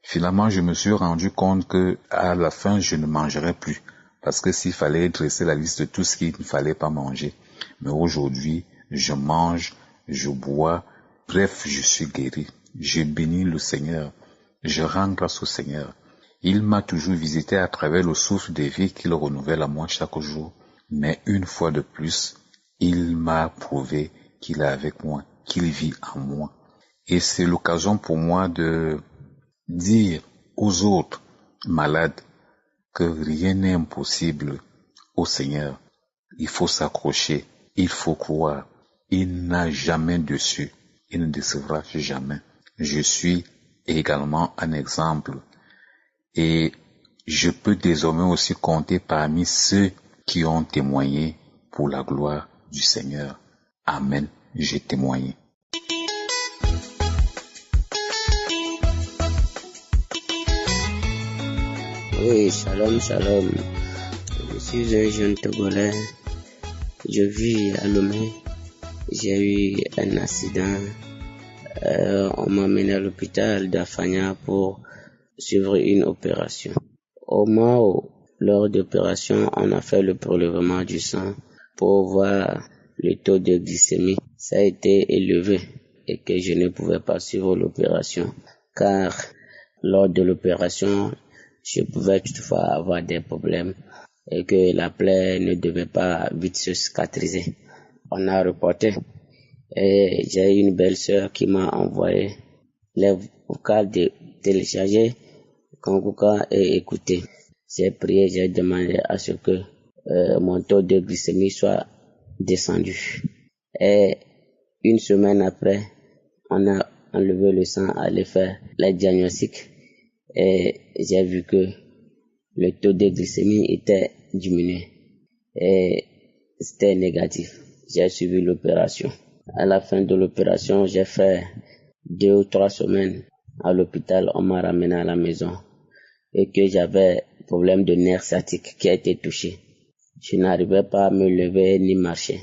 Finalement, je me suis rendu compte que à la fin, je ne mangerais plus. Parce que s'il fallait dresser la liste de tout ce qu'il ne fallait pas manger. Mais aujourd'hui, je mange, je bois, bref, je suis guéri. Je bénis le Seigneur. Je rends grâce au Seigneur. Il m'a toujours visité à travers le souffle de vie qu'il renouvelle à moi chaque jour. Mais une fois de plus, il m'a prouvé qu'il est avec moi, qu'il vit en moi. Et c'est l'occasion pour moi de dire aux autres malades que rien n'est impossible au Seigneur. Il faut s'accrocher, il faut croire. Il n'a jamais déçu, il ne décevra jamais. Je suis également un exemple. Et je peux désormais aussi compter parmi ceux qui ont témoigné pour la gloire du Seigneur. Amen, j'ai témoigné. Oui, shalom, shalom. Je suis un jeune Togolais. Je vis à Lomé. J'ai eu un accident. On m'a mené à l'hôpital d'Afanya pour suivre une opération. Au mois où, lors de l'opération, on a fait le prélèvement du sang pour voir le taux de glycémie. Ça a été élevé et que je ne pouvais pas suivre l'opération car lors de l'opération, je pouvais toutefois avoir des problèmes et que la plaie ne devait pas vite se cicatriser. On a reporté et j'ai une belle-sœur qui m'a envoyé les vocales de télécharger Kanguka et écouter. J'ai prié, j'ai demandé à ce que mon taux de glycémie soit descendu. Et une semaine après, on a enlevé le sang, allé faire les diagnostics et j'ai vu que le taux de glycémie était diminué et c'était négatif. J'ai suivi l'opération. À la fin de l'opération, j'ai fait 2 ou 3 semaines à l'hôpital. On m'a ramené à la maison et que j'avais problème de nerf sciatique qui a été touché. Je n'arrivais pas à me lever ni marcher.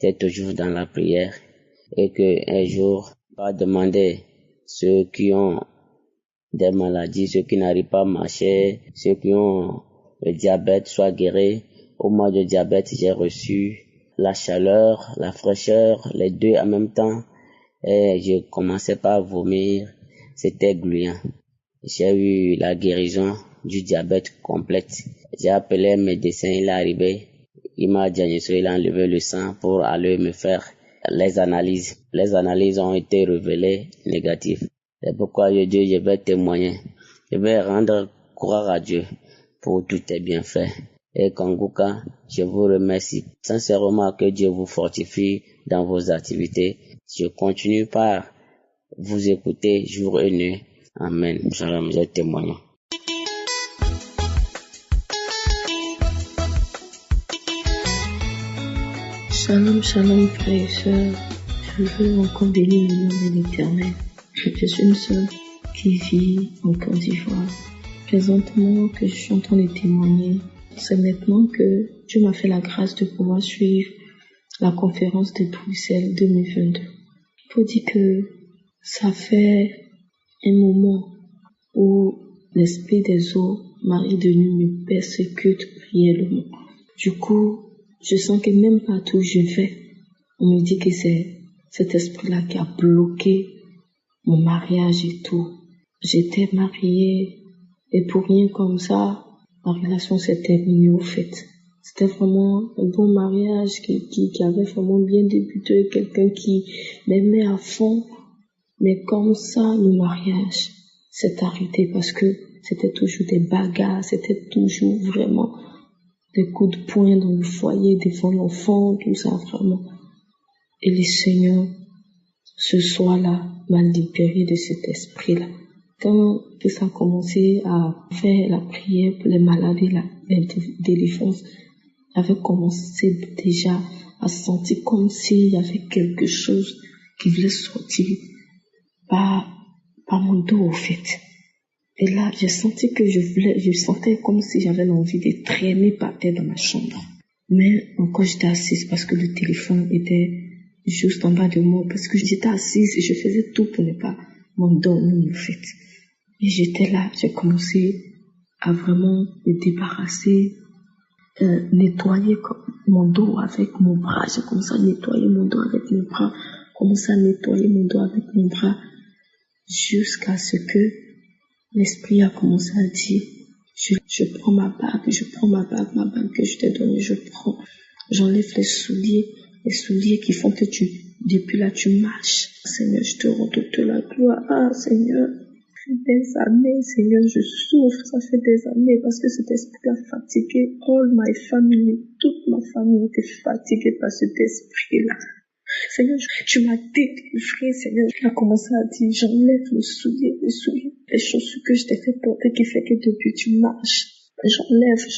J'étais toujours dans la prière et que un jour, on va demander ceux qui ont des maladies, ceux qui n'arrivent pas à marcher, ceux qui ont le diabète soient guéris. Au mois de diabète, j'ai reçu la chaleur, la fraîcheur, les deux en même temps et je commençais pas à vomir, c'était gluant. J'ai eu la guérison du diabète complète. J'ai appelé un médecin, il est arrivé, il m'a diagnostiqué, il a enlevé le sang pour aller me faire les analyses. Les analyses ont été révélées négatives. C'est pourquoi je dis, je vais témoigner. Je vais rendre gloire à Dieu pour tous tes bienfaits. Et Kanguka, je vous remercie sincèrement, que Dieu vous fortifie dans vos activités. Je continue par vous écouter jour et nuit. Amen. Shalom, je témoigne. Shalom, shalom, frères et sœurs. Je veux encore bénir le nom de l'Éternel. Je suis une sœur qui vit en Côte d'Ivoire. Présentement, que je suis en train de témoigner, c'est maintenant que Dieu m'a fait la grâce de pouvoir suivre la conférence de Bruxelles 2022. Il faut dire que ça fait un moment où l'esprit des eaux, Marie de nuit, me persécute réellement. Du coup, je sens que même partout où je vais, on me dit que c'est cet esprit-là qui a bloqué mon mariage et tout. J'étais mariée et pour rien comme ça, la relation s'est terminée au fait. C'était vraiment un bon mariage qui avait vraiment bien débuté, quelqu'un qui m'aimait à fond. Mais comme ça, le mariage s'est arrêté parce que c'était toujours des bagarres, c'était toujours vraiment des coups de poing dans le foyer, devant l'enfant, tout ça vraiment. Et le Seigneur, ce soir-là, m'a libéré de cet esprit-là. Quand ça a commencé à faire la prière pour les maladies, la délivrance, j'avais commencé déjà à sentir comme s'il y avait quelque chose qui voulait sortir par mon dos au fait. Et là, j'ai senti que je sentais comme si j'avais l'envie de traîner par terre dans ma chambre. Mais encore j'étais assise parce que le téléphone était juste en bas de moi, parce que j'étais assise et je faisais tout pour ne pas m'endormir en fait. Et j'étais là, j'ai commencé à vraiment me débarrasser, nettoyer mon dos avec mon bras. J'ai commencé à nettoyer mon dos avec mon bras, jusqu'à ce que l'esprit a commencé à dire, je prends ma bague que je t'ai donnée, j'enlève les souliers qui font que depuis là tu marches. Seigneur, je te rends toute la gloire. Ah Seigneur, des années, Seigneur, je souffre, ça fait des années parce que cet esprit a fatigué all my family, toute ma famille était fatiguée par cet esprit-là. Seigneur, tu m'as délivré, Seigneur. Il a commencé à dire, j'enlève le soulier les chaussures que je t'ai fait porter qui fait que depuis tu marches. J'enlève. Je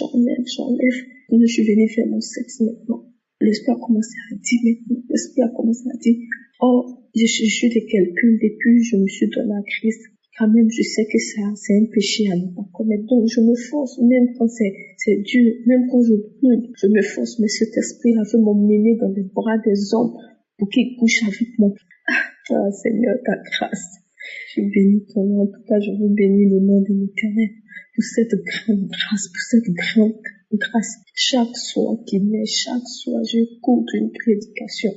suis venue faire mon sexe maintenant. L'esprit a commencé à dire, oh, je suis de quelqu'un depuis je me suis donné à Christ. Quand même, je sais que ça, c'est un péché à ne pas commettre. Donc, je me force, même quand c'est dur, même quand je brûle, je me force. Mais cet esprit-là veut m'emmener dans les bras des hommes pour qu'ils couchent avec moi. Ah, Seigneur, ta grâce. Je bénis ton nom. En tout cas, je veux bénir le nom de l'Éternel pour cette grande grâce. Chaque soir chaque soir, j'écoute une prédication.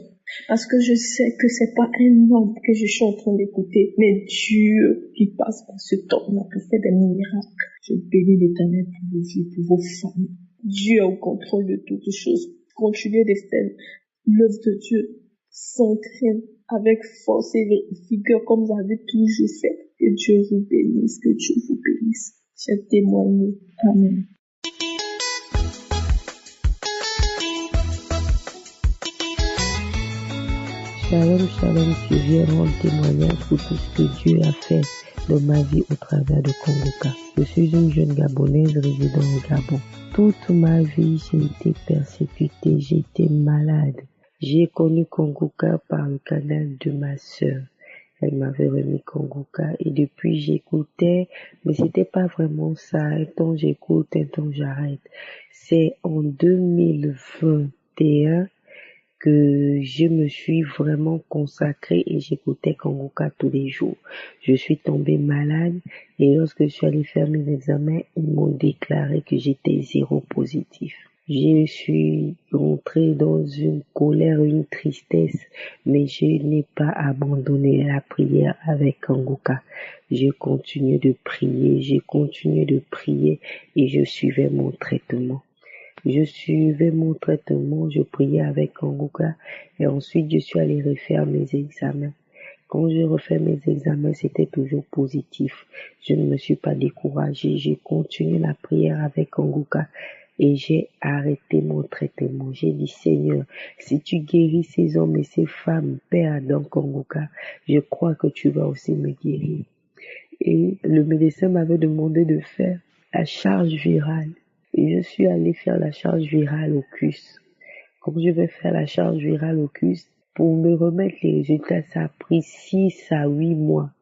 Parce que je sais que c'est pas un homme que je suis en train d'écouter, mais Dieu qui passe par ce temps-là pour faire des miracles. Je bénis l'Éternel pour vos vies, pour vos familles. Dieu est au contrôle de toutes choses. Continuez de faire l'œuvre de Dieu sans crainte, avec force et vigueur comme vous avez toujours fait. Que Dieu vous bénisse, que Dieu vous bénisse. J'ai témoigné. Amen. Shalom, je viens rendre témoignage pour tout ce que Dieu a fait dans ma vie au travers de Kongoka. Je suis une jeune Gabonaise résidant au Gabon. Toute ma vie, j'ai été persécutée, j'ai été malade. J'ai connu Kongoka par le canal de ma sœur. Elle m'avait remis Kongoka et depuis j'écoutais, mais c'était pas vraiment ça. Un temps j'écoute, un temps j'arrête. C'est en 2021 que je me suis vraiment consacrée et j'écoutais Kongoka tous les jours. Je suis tombée malade et lorsque je suis allée faire mes examens, ils m'ont déclaré que j'étais séropositif. Je suis rentrée dans une colère, une tristesse, mais je n'ai pas abandonné la prière avec Kongoka. Je continuais de prier et je suivais mon traitement. Je priais avec Kongoka et ensuite je suis allée refaire mes examens. Quand je refais mes examens, c'était toujours positif. Je ne me suis pas découragée, j'ai continué la prière avec Kongoka et j'ai arrêté mon traitement. J'ai dit, Seigneur, si tu guéris ces hommes et ces femmes, Père dans Kongoka, je crois que tu vas aussi me guérir. Et le médecin m'avait demandé de faire la charge virale. Et je suis allée faire la charge virale au CUS. Quand je vais faire la charge virale au CUS, pour me remettre les résultats, ça a pris 6 à 8 mois.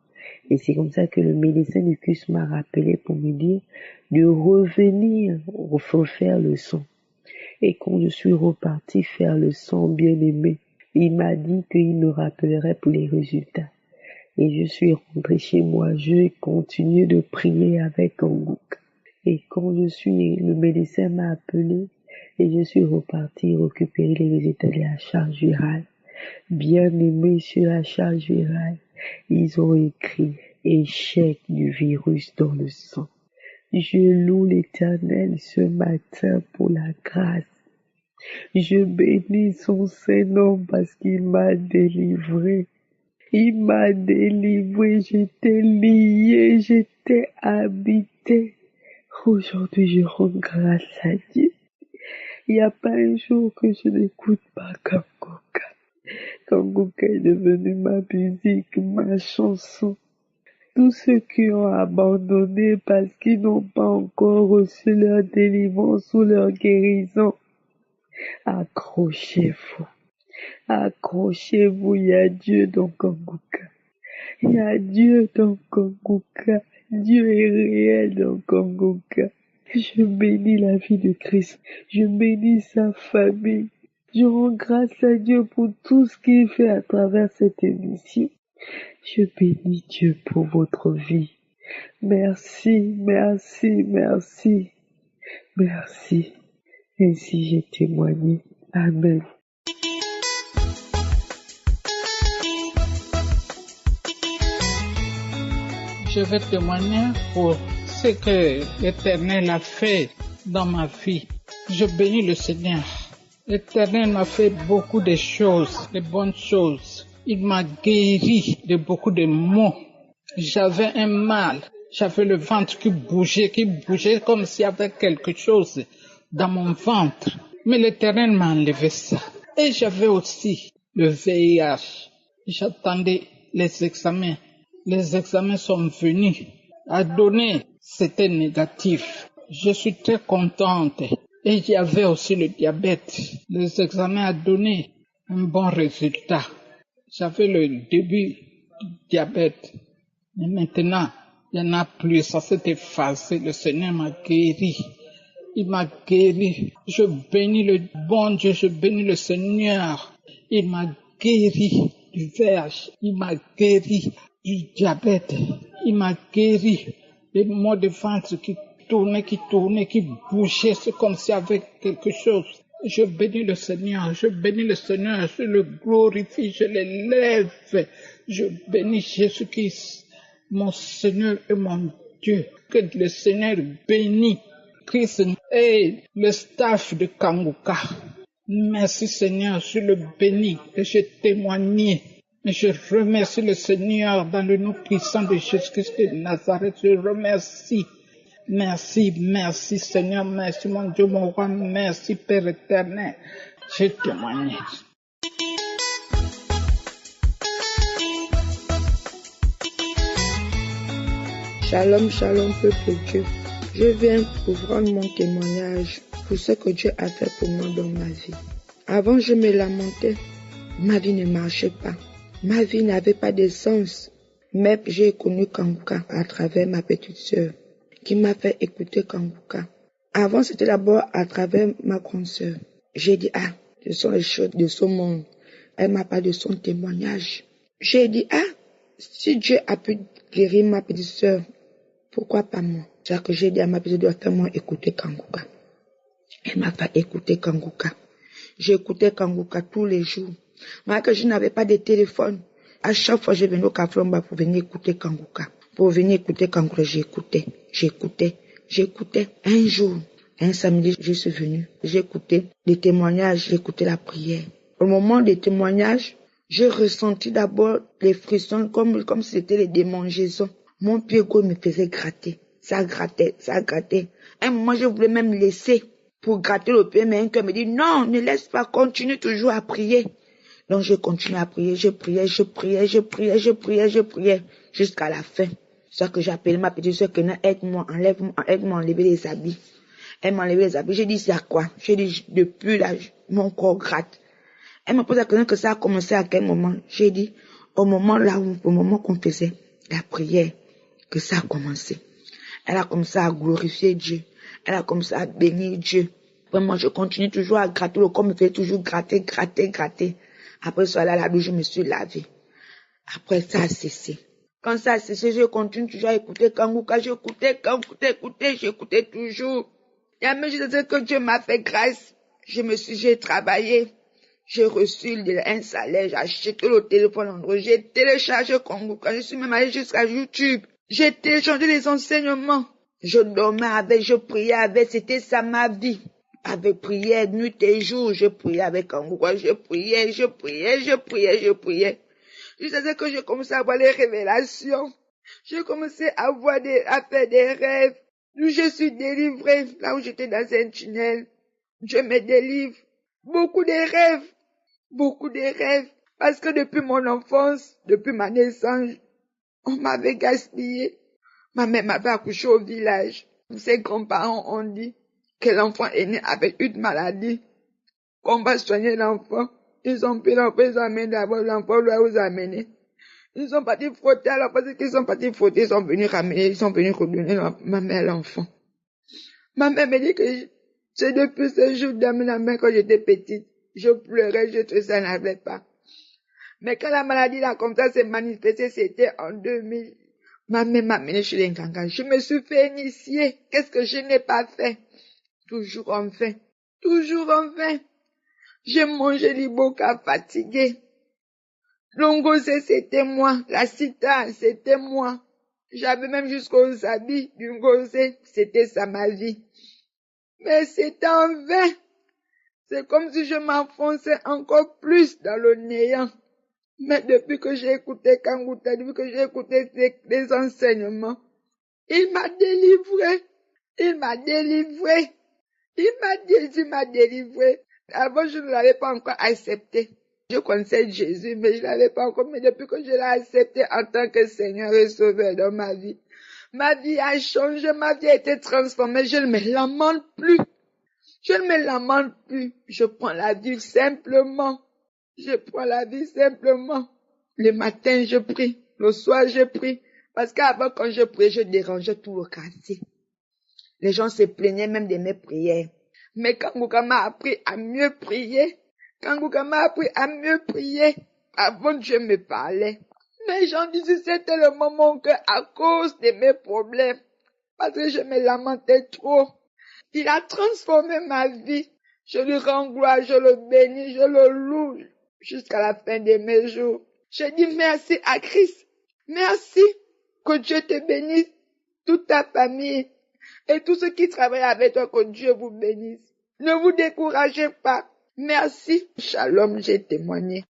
Et c'est comme ça que le médecin du CUS m'a rappelé pour me dire de revenir refaire le sang. Et quand je suis repartie faire le sang bien aimé, il m'a dit qu'il me rappellerait pour les résultats. Et je suis rentrée chez moi, je continue de prier avec Kongoka. Et quand le médecin m'a appelé et je suis repartie récupérer les résultats de la charge virale. Bien aimé sur la charge virale, ils ont écrit échec du virus dans le sang. Je loue l'Éternel ce matin pour la grâce. Je bénis son Saint-Nom parce qu'il m'a délivré. Il m'a délivré, j'étais lié, j'étais habité. Aujourd'hui, je rends grâce à Dieu. Il n'y a pas un jour que je n'écoute pas Kongoka. Kongoka est devenu ma musique, ma chanson. Tous ceux qui ont abandonné parce qu'ils n'ont pas encore reçu leur délivrance ou leur guérison, accrochez-vous. Accrochez-vous, il y a Dieu dans Kongoka. Il y a Dieu dans Kongoka. Dieu est réel dans Kongoka. Je bénis la vie de Christ. Je bénis sa famille. Je rends grâce à Dieu pour tout ce qu'il fait à travers cette émission. Je bénis Dieu pour votre vie. Merci, merci, merci. Merci. Ainsi j'ai témoigné. Amen. Je vais témoigner pour ce que l'Éternel a fait dans ma vie. Je bénis le Seigneur. L'Éternel m'a fait beaucoup de choses, de bonnes choses. Il m'a guéri de beaucoup de maux. J'avais un mal. J'avais le ventre qui bougeait comme s'il y avait quelque chose dans mon ventre. Mais l'Éternel m'a enlevé ça. Et j'avais aussi le VIH. J'attendais les examens. Les examens sont venus à donner, c'était négatif. Je suis très contente. Et il y avait aussi le diabète. Les examens à donné un bon résultat. J'avais le début du diabète. Mais maintenant, il n'y en a plus. Ça s'est effacé. Le Seigneur m'a guéri. Il m'a guéri. Je bénis le bon Dieu. Je bénis le Seigneur. Il m'a guéri du verge. Il m'a guéri du diabète. Il m'a guéri des maux de ventre qui tournaient, qui bougeaient. C'est comme s'il y avait quelque chose. Je bénis le Seigneur. Je bénis le Seigneur. Je le glorifie. Je l'élève. Je bénis Jésus-Christ, mon Seigneur et mon Dieu. Que le Seigneur bénisse Christ et le staff de Kanguka. Merci Seigneur, je le bénis et je témoigne. Et je remercie le Seigneur dans le nom puissant de Jésus-Christ de Nazareth. Je remercie. Merci, merci Seigneur, merci mon Dieu, mon roi, merci Père éternel. Je témoigne. Shalom, shalom, peuple de Dieu. Je viens pour rendre mon témoignage pour ce que Dieu a fait pour moi dans ma vie. Avant, je me lamentais. Ma vie ne marchait pas. Ma vie n'avait pas de sens. Mais j'ai connu Kanguka à travers ma petite sœur qui m'a fait écouter Kanguka. Avant, c'était d'abord à travers ma grande sœur. J'ai dit, ce sont les choses de ce monde. Elle m'a parlé de son témoignage. J'ai dit, si Dieu a pu guérir ma petite sœur, pourquoi pas moi? C'est ça que j'ai dit à ma petite sœur, fais-moi écouter Kanguka. Elle m'a fait écouter Kanguka. J'écoutais Kanguka tous les jours. Malgré que je n'avais pas de téléphone, à chaque fois je venais au Caflomba pour venir écouter Kanguka. Pour venir écouter Kanguka, j'écoutais. Un jour, un samedi, je suis venue. J'écoutais les témoignages, j'écoutais la prière. Au moment des témoignages, j'ai ressenti d'abord les frissons comme si c'était les démangeaisons. Mon pied gauche me faisait gratter. Ça grattait. À un moment, je voulais même laisser pour gratter le pied, mais un cœur me dit, non, ne laisse pas, continue toujours à prier. Donc, je continue à prier, je priais, jusqu'à la fin. C'est ça que j'appelle ma petite soeur, aide-moi, enlève-moi, aide-moi à enlever les habits. Elle m'a enlevé les habits. J'ai dit, c'est à quoi? J'ai dit, depuis là, mon corps gratte. Elle m'a posé la question que ça a commencé à quel moment? J'ai dit, au moment qu'on faisait la prière, que ça a commencé. Elle a commencé à glorifier Dieu. Elle a commencé à bénir Dieu. Vraiment, je continue toujours à gratter. Le corps me fait toujours gratter. Après ça, là, je me suis lavé. Après, ça a cessé. Quand ça a cessé, je continue toujours à écouter Kanguka. J'écoutais toujours. Il y a même juste que Dieu m'a fait grâce. J'ai travaillé. J'ai reçu un salaire. J'ai acheté le téléphone Android. J'ai téléchargé Kanguka. Je suis même allé jusqu'à YouTube. J'ai téléchargé les enseignements. Je dormais avec, je priais avec. C'était ça ma vie. Avec prière, nuit et jour, je priais avec Kanguka, je priais. Jusqu'à ce que j'ai commencé à avoir les révélations. J'ai commencé à faire des rêves. Je suis délivrée, là où j'étais dans un tunnel. Dieu me délivre. Beaucoup de rêves. Parce que depuis mon enfance, depuis ma naissance, on m'avait gaspillé. Ma mère m'avait accouché au village. Ses grands-parents ont dit que l'enfant est né avec une maladie, qu'on va soigner l'enfant. Ils ont pris l'enfant, ils ont amené d'abord l'enfant, là où ils ont amené. Ils sont partis frotter, alors parce qu'ils sont partis frotter, ils sont venus redonner ma mère l'enfant. Ma mère me dit que c'est depuis ce jour d'amener la mère quand j'étais petite. Je pleurais, ça n'allait pas. Mais quand la maladie là comme ça s'est manifestée, c'était en 2000. Ma mère m'a amené chez les Nkanga. Je me suis fait initier. Qu'est-ce que je n'ai pas fait? Toujours en vain. J'ai mangé l'iboka fatigué. L'ongosé, c'était moi. La cita, c'était moi. J'avais même jusqu'aux habits du ngosé. C'était ça ma vie. Mais c'était en vain. C'est comme si je m'enfonçais encore plus dans le néant. Mais depuis que j'ai écouté Kanguka, depuis que j'ai écouté les enseignements, il m'a délivré. Jésus m'a délivré. Avant, je ne l'avais pas encore accepté. Je connaissais Jésus, mais je ne l'avais pas encore. Mais depuis que je l'ai accepté en tant que Seigneur et Sauveur dans ma vie, Ma vie a changé, ma vie a été transformée. Je ne me lamente plus. Je ne me lamente plus. Je prends la vie simplement. Je prends la vie simplement. Le matin, je prie. Le soir, je prie. Parce qu'avant, quand je priais, je dérangeais tout le quartier. Les gens se plaignaient même de mes prières. Mais quand Ngouka m'a appris à mieux prier, avant Dieu me parlait. Les gens disaient c'était le moment que, à cause de mes problèmes, parce que je me lamentais trop, il a transformé ma vie. Je lui rends gloire, je le bénis, je le loue jusqu'à la fin de mes jours. Je dis merci à Christ. Merci. Que Dieu te bénisse, toute ta famille et tous ceux qui travaillent avec toi, que Dieu vous bénisse. Ne vous découragez pas. Merci. Shalom, j'ai témoigné.